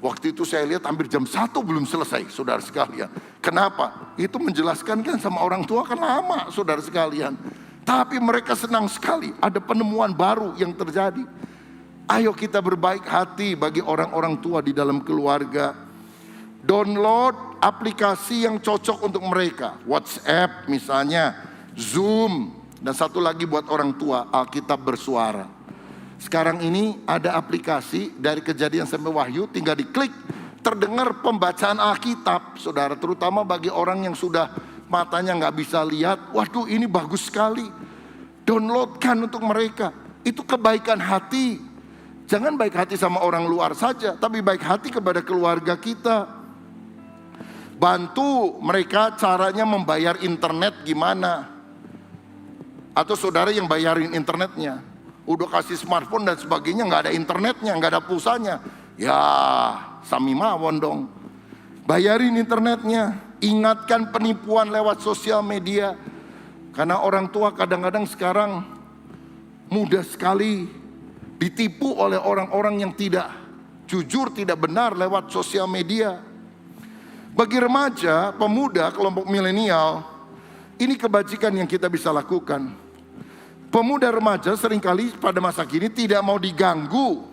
Waktu itu saya lihat hampir jam 1 belum selesai, saudara sekalian. Kenapa? Itu menjelaskan kan sama orang tua kan lama, saudara sekalian. Tapi mereka senang sekali, ada penemuan baru yang terjadi. Ayo kita berbaik hati bagi orang-orang tua di dalam keluarga. Download aplikasi yang cocok untuk mereka. WhatsApp misalnya, Zoom, dan satu lagi buat orang tua, Alkitab Bersuara. Sekarang ini ada aplikasi dari Kejadian sampai Wahyu, tinggal diklik, terdengar pembacaan Alkitab, saudara. Terutama bagi orang yang sudah matanya nggak bisa lihat. Waduh, ini bagus sekali. Downloadkan untuk mereka. Itu kebaikan hati. Jangan baik hati sama orang luar saja, tapi baik hati kepada keluarga kita. Bantu mereka caranya membayar internet gimana. Atau saudara yang bayarin internetnya, udah kasih smartphone dan sebagainya, nggak ada internetnya, nggak ada pulsanya. Ya sami mawon dong. Bayarin internetnya. Ingatkan penipuan lewat sosial media. Karena orang tua kadang-kadang sekarang mudah sekali ditipu oleh orang-orang yang tidak jujur, tidak benar lewat sosial media. Bagi remaja, pemuda, kelompok milenial, ini kebajikan yang kita bisa lakukan. Pemuda remaja seringkali pada masa kini tidak mau diganggu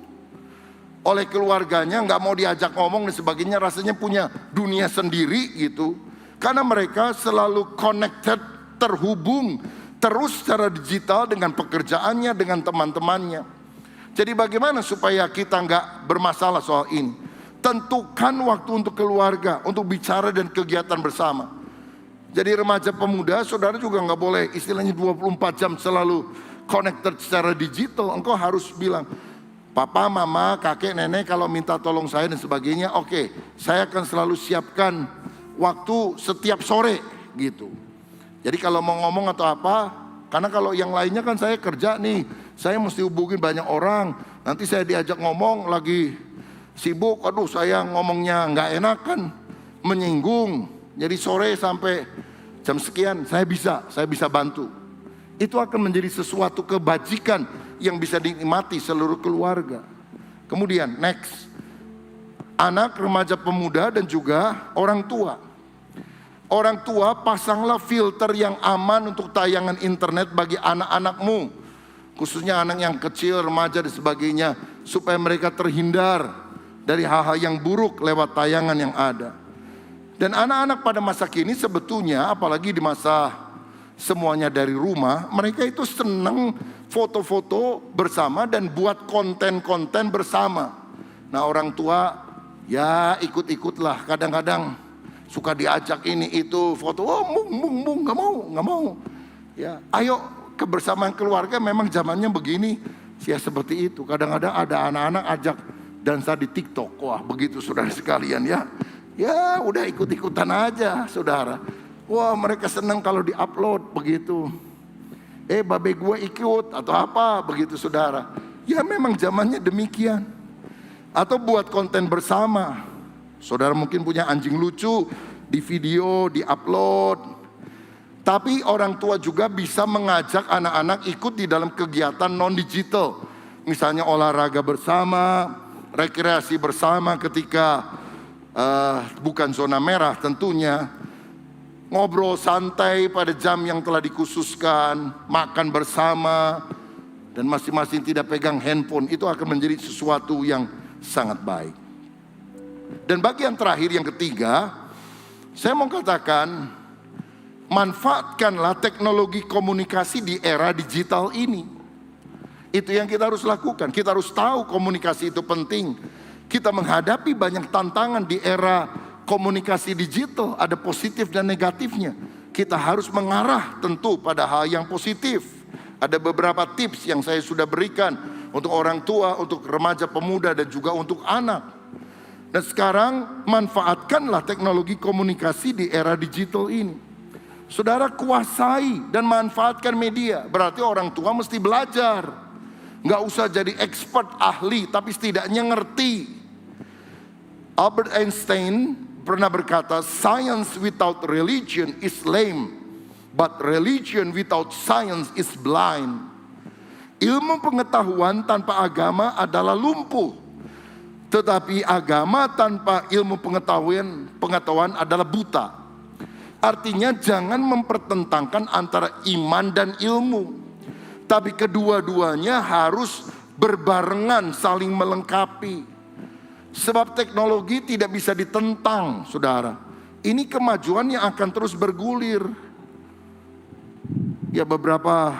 oleh keluarganya, nggak mau diajak ngomong dan sebagainya, rasanya punya dunia sendiri gitu. Karena mereka selalu connected, terhubung terus secara digital dengan pekerjaannya, dengan teman-temannya. Jadi bagaimana supaya kita nggak bermasalah soal ini? Tentukan waktu untuk keluarga, untuk bicara dan kegiatan bersama. Jadi remaja pemuda, saudara juga nggak boleh istilahnya 24 jam selalu connected secara digital. Engkau harus bilang, Papa, mama, kakek, nenek kalau minta tolong saya dan sebagainya, oke, saya akan selalu siapkan waktu setiap sore gitu. Jadi kalau mau ngomong atau apa, karena kalau yang lainnya kan saya kerja nih, saya mesti hubungin banyak orang. Nanti saya diajak ngomong lagi sibuk, aduh saya ngomongnya nggak enakan, menyinggung. Jadi sore sampai jam sekian saya bisa bantu. Itu akan menjadi sesuatu kebajikan yang bisa dinikmati seluruh keluarga. Kemudian next, anak, remaja, pemuda dan juga orang tua. Orang tua, pasanglah filter yang aman untuk tayangan internet bagi anak-anakmu, khususnya anak yang kecil, remaja dan sebagainya, supaya mereka terhindar dari hal-hal yang buruk lewat tayangan yang ada. Dan anak-anak pada masa kini sebetulnya, apalagi di masa semuanya dari rumah, mereka itu senang foto-foto bersama dan buat konten-konten bersama. Nah orang tua ya ikut-ikutlah, kadang-kadang suka diajak ini itu foto, oh mung, nggak mau. Ya, ayo kebersamaan keluarga memang zamannya begini, ya seperti itu. Kadang-kadang ada anak-anak ajak dansa di TikTok, wah begitu saudara sekalian ya. Ya udah ikut-ikutan aja saudara. Wah mereka senang kalau di-upload begitu. Babe gue ikut atau apa begitu saudara. Ya memang zamannya demikian. Atau buat konten bersama. Saudara mungkin punya anjing lucu, di video, di-upload. Tapi orang tua juga bisa mengajak anak-anak ikut di dalam kegiatan non-digital. Misalnya olahraga bersama, rekreasi bersama ketika bukan zona merah tentunya. Ngobrol santai pada jam yang telah dikhususkan, makan bersama, dan masing-masing tidak pegang handphone. Itu akan menjadi sesuatu yang sangat baik. Dan bagian terakhir yang ketiga, saya mau katakan, manfaatkanlah teknologi komunikasi di era digital ini. Itu yang kita harus lakukan. Kita harus tahu komunikasi itu penting. Kita menghadapi banyak tantangan di era komunikasi digital, ada positif dan negatifnya. Kita harus mengarah tentu pada hal yang positif. Ada beberapa tips yang saya sudah berikan untuk orang tua, untuk remaja, pemuda, dan juga untuk anak. Dan sekarang manfaatkanlah teknologi komunikasi di era digital ini. Saudara kuasai dan manfaatkan media. Berarti orang tua mesti belajar. Nggak usah jadi expert, ahli, tapi setidaknya ngerti. Albert Einstein pernah berkata, science without religion is lame, but religion without science is blind. Ilmu pengetahuan tanpa agama adalah lumpuh, tetapi agama tanpa ilmu pengetahuan adalah buta. Artinya jangan mempertentangkan antara iman dan ilmu, tapi kedua-duanya harus berbarengan, saling melengkapi. Sebab teknologi tidak bisa ditentang, saudara. Ini kemajuan yang akan terus bergulir. Ya beberapa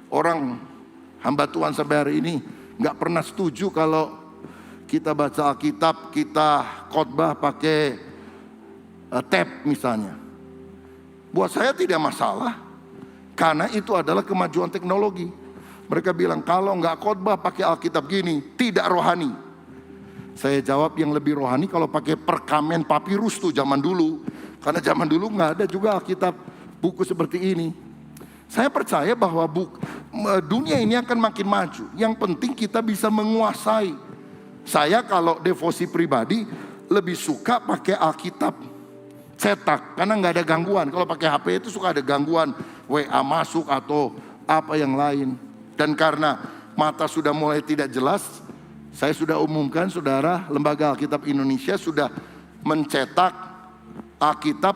orang hamba Tuhan sampai hari ini nggak pernah setuju kalau kita baca Alkitab, kita khotbah pakai tab misalnya. Buat saya tidak masalah, karena itu adalah kemajuan teknologi. Mereka bilang kalau nggak khotbah pakai Alkitab gini, tidak rohani. Saya jawab yang lebih rohani kalau pakai perkamen papirus tuh zaman dulu. Karena zaman dulu nggak ada juga Alkitab buku seperti ini. Saya percaya bahwa dunia ini akan makin maju. Yang penting kita bisa menguasai. Saya kalau devosi pribadi lebih suka pakai Alkitab cetak. Karena nggak ada gangguan. Kalau pakai HP itu suka ada gangguan. WA masuk atau apa yang lain. Dan karena mata sudah mulai tidak jelas, saya sudah umumkan saudara, Lembaga Alkitab Indonesia sudah mencetak Alkitab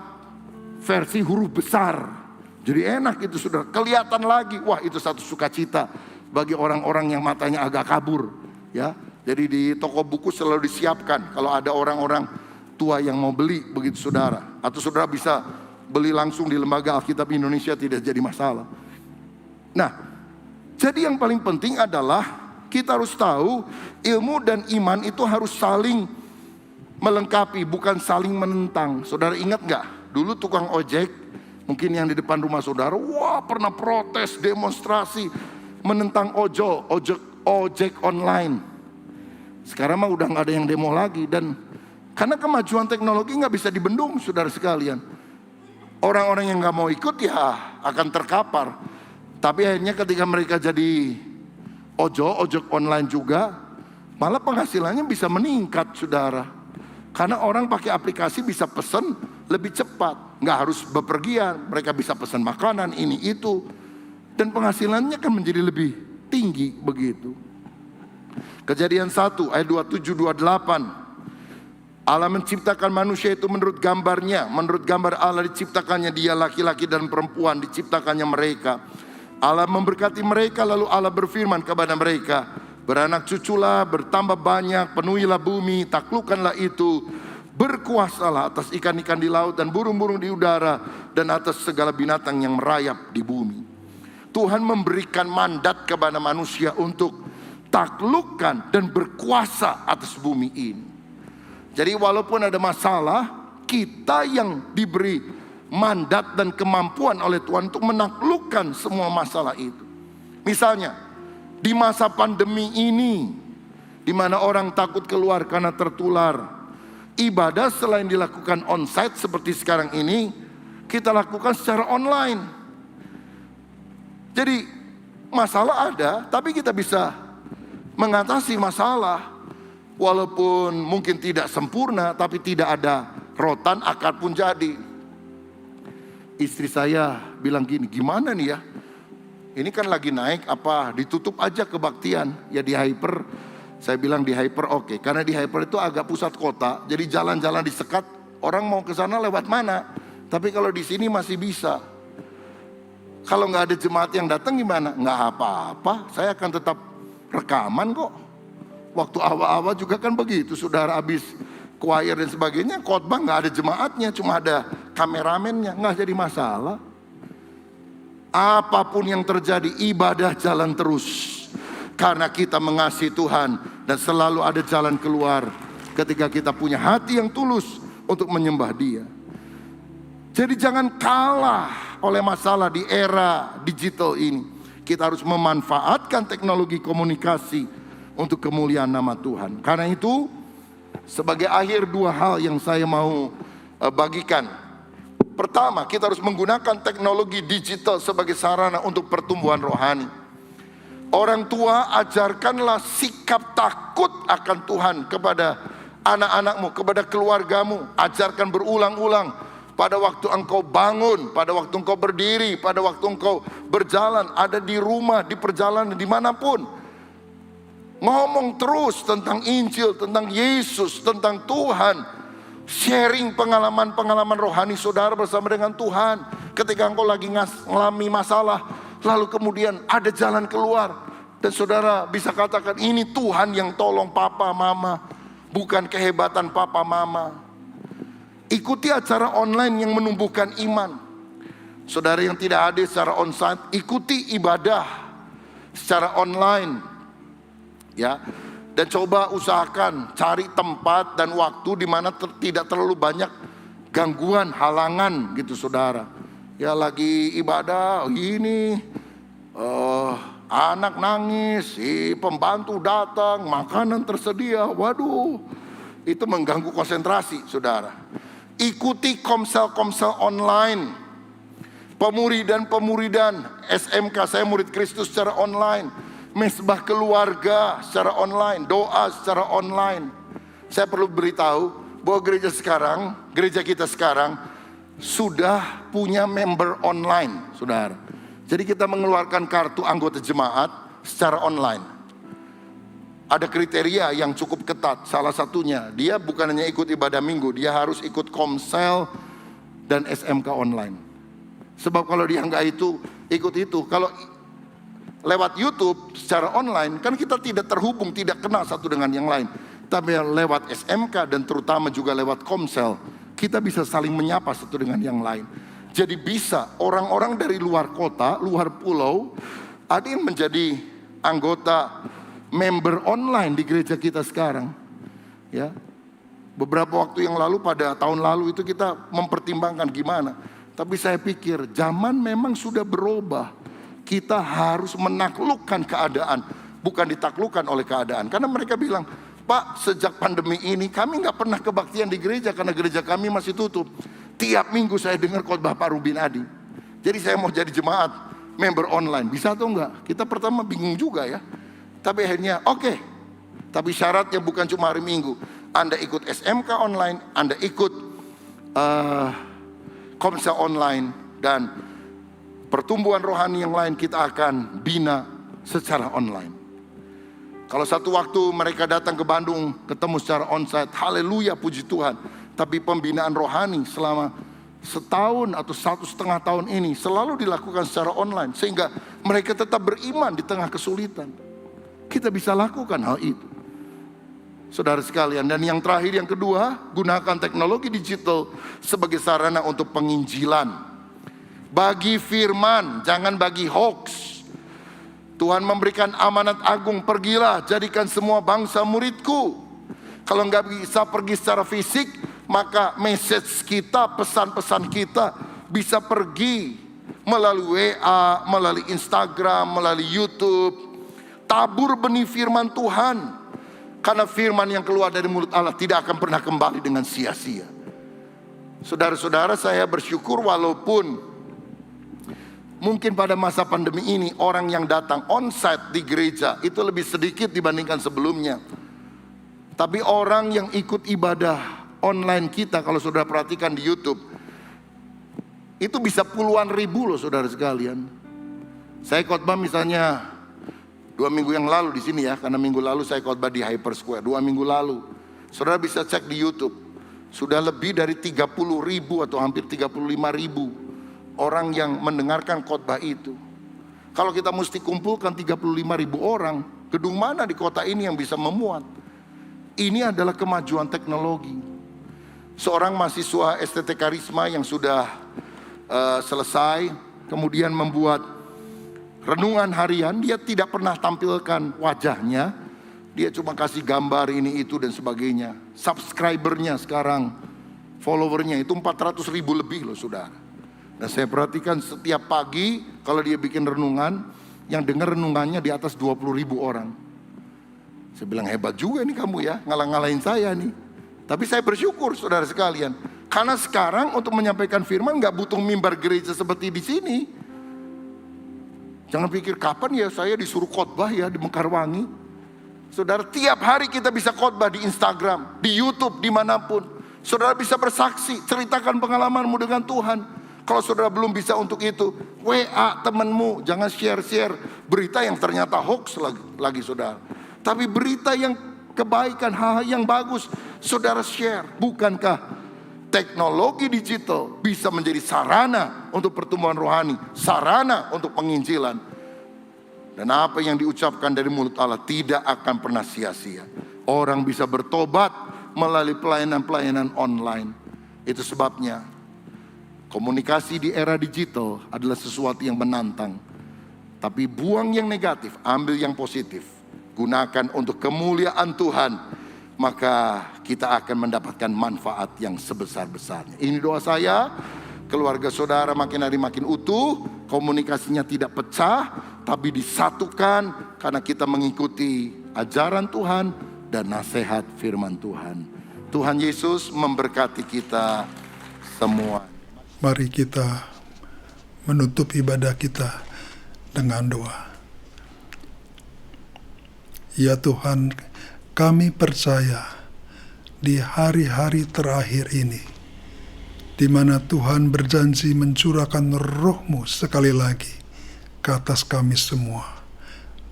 versi huruf besar. Jadi enak itu saudara, kelihatan lagi. Wah itu satu sukacita bagi orang-orang yang matanya agak kabur. Ya, jadi di toko buku selalu disiapkan kalau ada orang-orang tua yang mau beli begitu saudara. Atau saudara bisa beli langsung di Lembaga Alkitab Indonesia, tidak jadi masalah. Nah, jadi yang paling penting adalah kita harus tahu ilmu dan iman itu harus saling melengkapi, bukan saling menentang. Saudara ingat gak? Dulu tukang ojek, mungkin yang di depan rumah saudara, wah pernah protes, demonstrasi, menentang ojek ojek online. Sekarang mah udah nggak ada yang demo lagi. Dan karena kemajuan teknologi nggak bisa dibendung, saudara sekalian. Orang-orang yang nggak mau ikut ya akan terkapar. Tapi akhirnya ketika mereka jadi ojek online juga, malah penghasilannya bisa meningkat, saudara. Karena orang pakai aplikasi bisa pesan lebih cepat, nggak harus bepergian. Mereka bisa pesan makanan ini itu, dan penghasilannya kan menjadi lebih tinggi begitu. Kejadian 1 ayat 27-28. Allah menciptakan manusia itu menurut gambarnya. Menurut gambar Allah diciptakannya dia, laki-laki dan perempuan diciptakannya mereka. Allah memberkati mereka, lalu Allah berfirman kepada mereka, beranak cuculah, bertambah banyak, penuhilah bumi, taklukkanlah itu, berkuasalah atas ikan-ikan di laut dan burung-burung di udara, dan atas segala binatang yang merayap di bumi. Tuhan memberikan mandat kepada manusia untuk taklukkan dan berkuasa atas bumi ini. Jadi walaupun ada masalah, kita yang diberi mandat dan kemampuan oleh Tuhan untuk menaklukkan semua masalah itu. Misalnya, di masa pandemi ini, di mana orang takut keluar karena tertular, ibadah selain dilakukan onsite seperti sekarang ini, kita lakukan secara online. Jadi masalah ada, tapi kita bisa mengatasi masalah. Walaupun mungkin tidak sempurna, tapi tidak ada rotan, akar pun jadi. Istri saya bilang gini, gimana nih ya? Ini kan lagi naik, apa ditutup aja kebaktian? Ya di Hyper, saya bilang di Hyper oke. Karena di Hyper itu agak pusat kota, jadi jalan-jalan disekat, orang mau ke sana lewat mana? Tapi kalau di sini masih bisa. Kalau nggak ada jemaat yang datang gimana? Nggak apa-apa, saya akan tetap rekaman kok. Waktu awal-awal juga kan begitu, saudara, habis choir dan sebagainya, khotbah nggak ada jemaatnya, cuma ada kameramennya, nggak jadi masalah. Apapun yang terjadi, ibadah jalan terus. Karena kita mengasihi Tuhan dan selalu ada jalan keluar ketika kita punya hati yang tulus untuk menyembah Dia. Jadi jangan kalah oleh masalah di era digital ini. Kita harus memanfaatkan teknologi komunikasi untuk kemuliaan nama Tuhan. Karena itu, sebagai akhir dua hal yang saya mau bagikan. Pertama, kita harus menggunakan teknologi digital sebagai sarana untuk pertumbuhan rohani. Orang tua, ajarkanlah sikap takut akan Tuhan kepada anak-anakmu, kepada keluargamu. Ajarkan berulang-ulang. Pada waktu engkau bangun, pada waktu engkau berdiri, pada waktu engkau berjalan, ada di rumah, di perjalanan, dimanapun. Ngomong terus tentang Injil, tentang Yesus, tentang Tuhan. Sharing pengalaman-pengalaman rohani saudara bersama dengan Tuhan. Ketika engkau lagi ngalami masalah, lalu kemudian ada jalan keluar. Dan saudara bisa katakan, ini Tuhan yang tolong papa mama, bukan kehebatan papa mama. Ikuti acara online yang menumbuhkan iman. Saudara yang tidak hadir secara onsite, ikuti ibadah secara online. Ya, dan coba usahakan cari tempat dan waktu di mana tidak terlalu banyak gangguan, halangan gitu, saudara. Ya lagi ibadah ini, anak nangis, si pembantu datang, makanan tersedia, waduh, itu mengganggu konsentrasi, saudara. Ikuti komsel-komsel online, pemuridan SMK, saya murid Kristus secara online. Mesbah keluarga secara online, doa secara online. Saya perlu beritahu bahwa gereja kita sekarang sudah punya member online, saudara. Jadi kita mengeluarkan kartu anggota jemaat secara online. Ada kriteria yang cukup ketat. Salah satunya, dia bukan hanya ikut ibadah minggu, dia harus ikut komsel dan SMK online. Sebab kalau dia nggak ikut itu, kalau lewat YouTube secara online, kan kita tidak terhubung, tidak kenal satu dengan yang lain. Tapi lewat SMK dan terutama juga lewat komsel, kita bisa saling menyapa satu dengan yang lain. Jadi bisa orang-orang dari luar kota, luar pulau, ada yang menjadi anggota member online di gereja kita sekarang. Ya, beberapa waktu yang lalu, pada tahun lalu itu kita mempertimbangkan gimana. Tapi saya pikir zaman memang sudah berubah. Kita harus menaklukkan keadaan, bukan ditaklukkan oleh keadaan. Karena mereka bilang, Pak, sejak pandemi ini kami nggak pernah kebaktian di gereja karena gereja kami masih tutup. Tiap minggu saya dengar khotbah Pak Rubin Adi. Jadi saya mau jadi jemaat member online, bisa atau enggak? Kita pertama bingung juga ya. Tapi akhirnya oke. Tapi syaratnya bukan cuma hari Minggu. Anda ikut SMK online, Anda ikut Komsel online, dan pertumbuhan rohani yang lain kita akan bina secara online. Kalau satu waktu mereka datang ke Bandung, ketemu secara onsite, haleluya, puji Tuhan. Tapi pembinaan rohani selama setahun atau 1,5 tahun ini selalu dilakukan secara online. Sehingga mereka tetap beriman di tengah kesulitan. Kita bisa lakukan hal itu, saudara sekalian. Dan yang terakhir, yang kedua, gunakan teknologi digital sebagai sarana untuk penginjilan. Bagi firman, jangan bagi hoax. Tuhan memberikan amanat agung, pergilah jadikan semua bangsa muridku. Kalau nggak bisa pergi secara fisik, maka message kita, pesan-pesan kita bisa pergi melalui WA, melalui Instagram, melalui YouTube. Tabur benih firman Tuhan. Karena firman yang keluar dari mulut Allah tidak akan pernah kembali dengan sia-sia. Saudara-saudara, saya bersyukur walaupun mungkin pada masa pandemi ini orang yang datang onsite di gereja itu lebih sedikit dibandingkan sebelumnya. Tapi orang yang ikut ibadah online kita, kalau saudara perhatikan di YouTube, itu bisa puluhan ribu loh saudara sekalian. Saya khotbah misalnya 2 minggu yang lalu di sini ya, karena minggu lalu saya khotbah di Hyper Square. 2 minggu lalu, saudara bisa cek di YouTube, sudah lebih dari 30 ribu atau hampir 35 ribu orang yang mendengarkan khotbah itu. Kalau kita mesti kumpulkan 35 ribu orang, gedung mana di kota ini yang bisa memuat? Ini adalah kemajuan teknologi. Seorang mahasiswa STT Karisma yang sudah selesai, kemudian membuat renungan harian. Dia tidak pernah tampilkan wajahnya, dia cuma kasih gambar ini itu dan sebagainya. Subscribernya sekarang, followernya itu 400 ribu lebih loh saudara. Nah saya perhatikan setiap pagi kalau dia bikin renungan, yang dengar renungannya di atas 20 ribu orang. Saya bilang hebat juga nih kamu ya, ngalah-ngalahin saya nih. Tapi saya bersyukur saudara sekalian, karena sekarang untuk menyampaikan firman gak butuh mimbar gereja seperti di sini. Jangan pikir kapan ya saya disuruh khotbah ya di Mekarwangi. Saudara, tiap hari kita bisa khotbah di Instagram, di YouTube, dimanapun. Saudara bisa bersaksi, ceritakan pengalamanmu dengan Tuhan. Kalau saudara belum bisa untuk itu, WA temanmu, jangan share-share berita yang ternyata hoax lagi saudara. Tapi berita yang kebaikan, hal-hal yang bagus, saudara share. Bukankah teknologi digital bisa menjadi sarana untuk pertumbuhan rohani, sarana untuk penginjilan? Dan apa yang diucapkan dari mulut Allah tidak akan pernah sia-sia. Orang bisa bertobat melalui pelayanan-pelayanan online. Itu sebabnya komunikasi di era digital adalah sesuatu yang menantang. Tapi buang yang negatif, ambil yang positif. Gunakan untuk kemuliaan Tuhan. Maka kita akan mendapatkan manfaat yang sebesar-besarnya. Ini doa saya, keluarga saudara makin hari makin utuh, komunikasinya tidak pecah, tapi disatukan karena kita mengikuti ajaran Tuhan dan nasihat firman Tuhan. Tuhan Yesus memberkati kita semua. Mari kita menutup ibadah kita dengan doa. Ya Tuhan, kami percaya di hari-hari terakhir ini, di mana Tuhan berjanji mencurahkan Roh-Mu sekali lagi ke atas kami semua.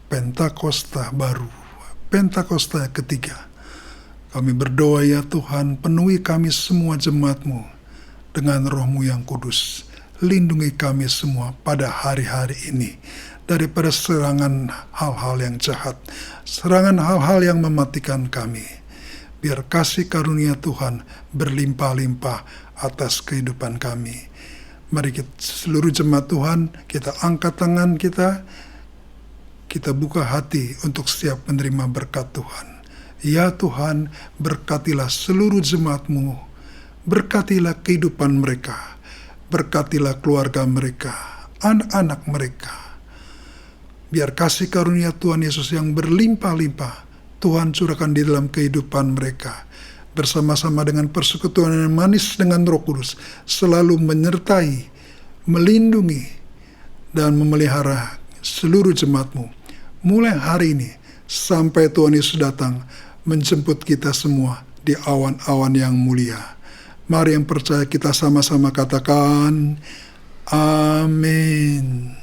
Pentakosta baru, Pentakosta ketiga. Kami berdoa ya Tuhan, penuhi kami semua jemaat-Mu dengan Roh-Mu yang kudus. Lindungi kami semua pada hari-hari ini daripada serangan hal-hal yang jahat, serangan hal-hal yang mematikan kami. Biar kasih karunia Tuhan berlimpah-limpah atas kehidupan kami. Mari kita, seluruh jemaat Tuhan, kita angkat tangan kita buka hati untuk siap menerima berkat Tuhan. Ya Tuhan, berkatilah seluruh jemaat-Mu, berkatilah kehidupan mereka, berkatilah keluarga mereka, anak-anak mereka. Biar kasih karunia Tuhan Yesus yang berlimpah-limpah Tuhan curahkan di dalam kehidupan mereka. Bersama-sama dengan persekutuan yang manis dengan Roh Kudus, selalu menyertai, melindungi, dan memelihara seluruh jemaat-Mu. Mulai hari ini sampai Tuhan Yesus datang menjemput kita semua di awan-awan yang mulia. Mari yang percaya kita sama-sama katakan, amin.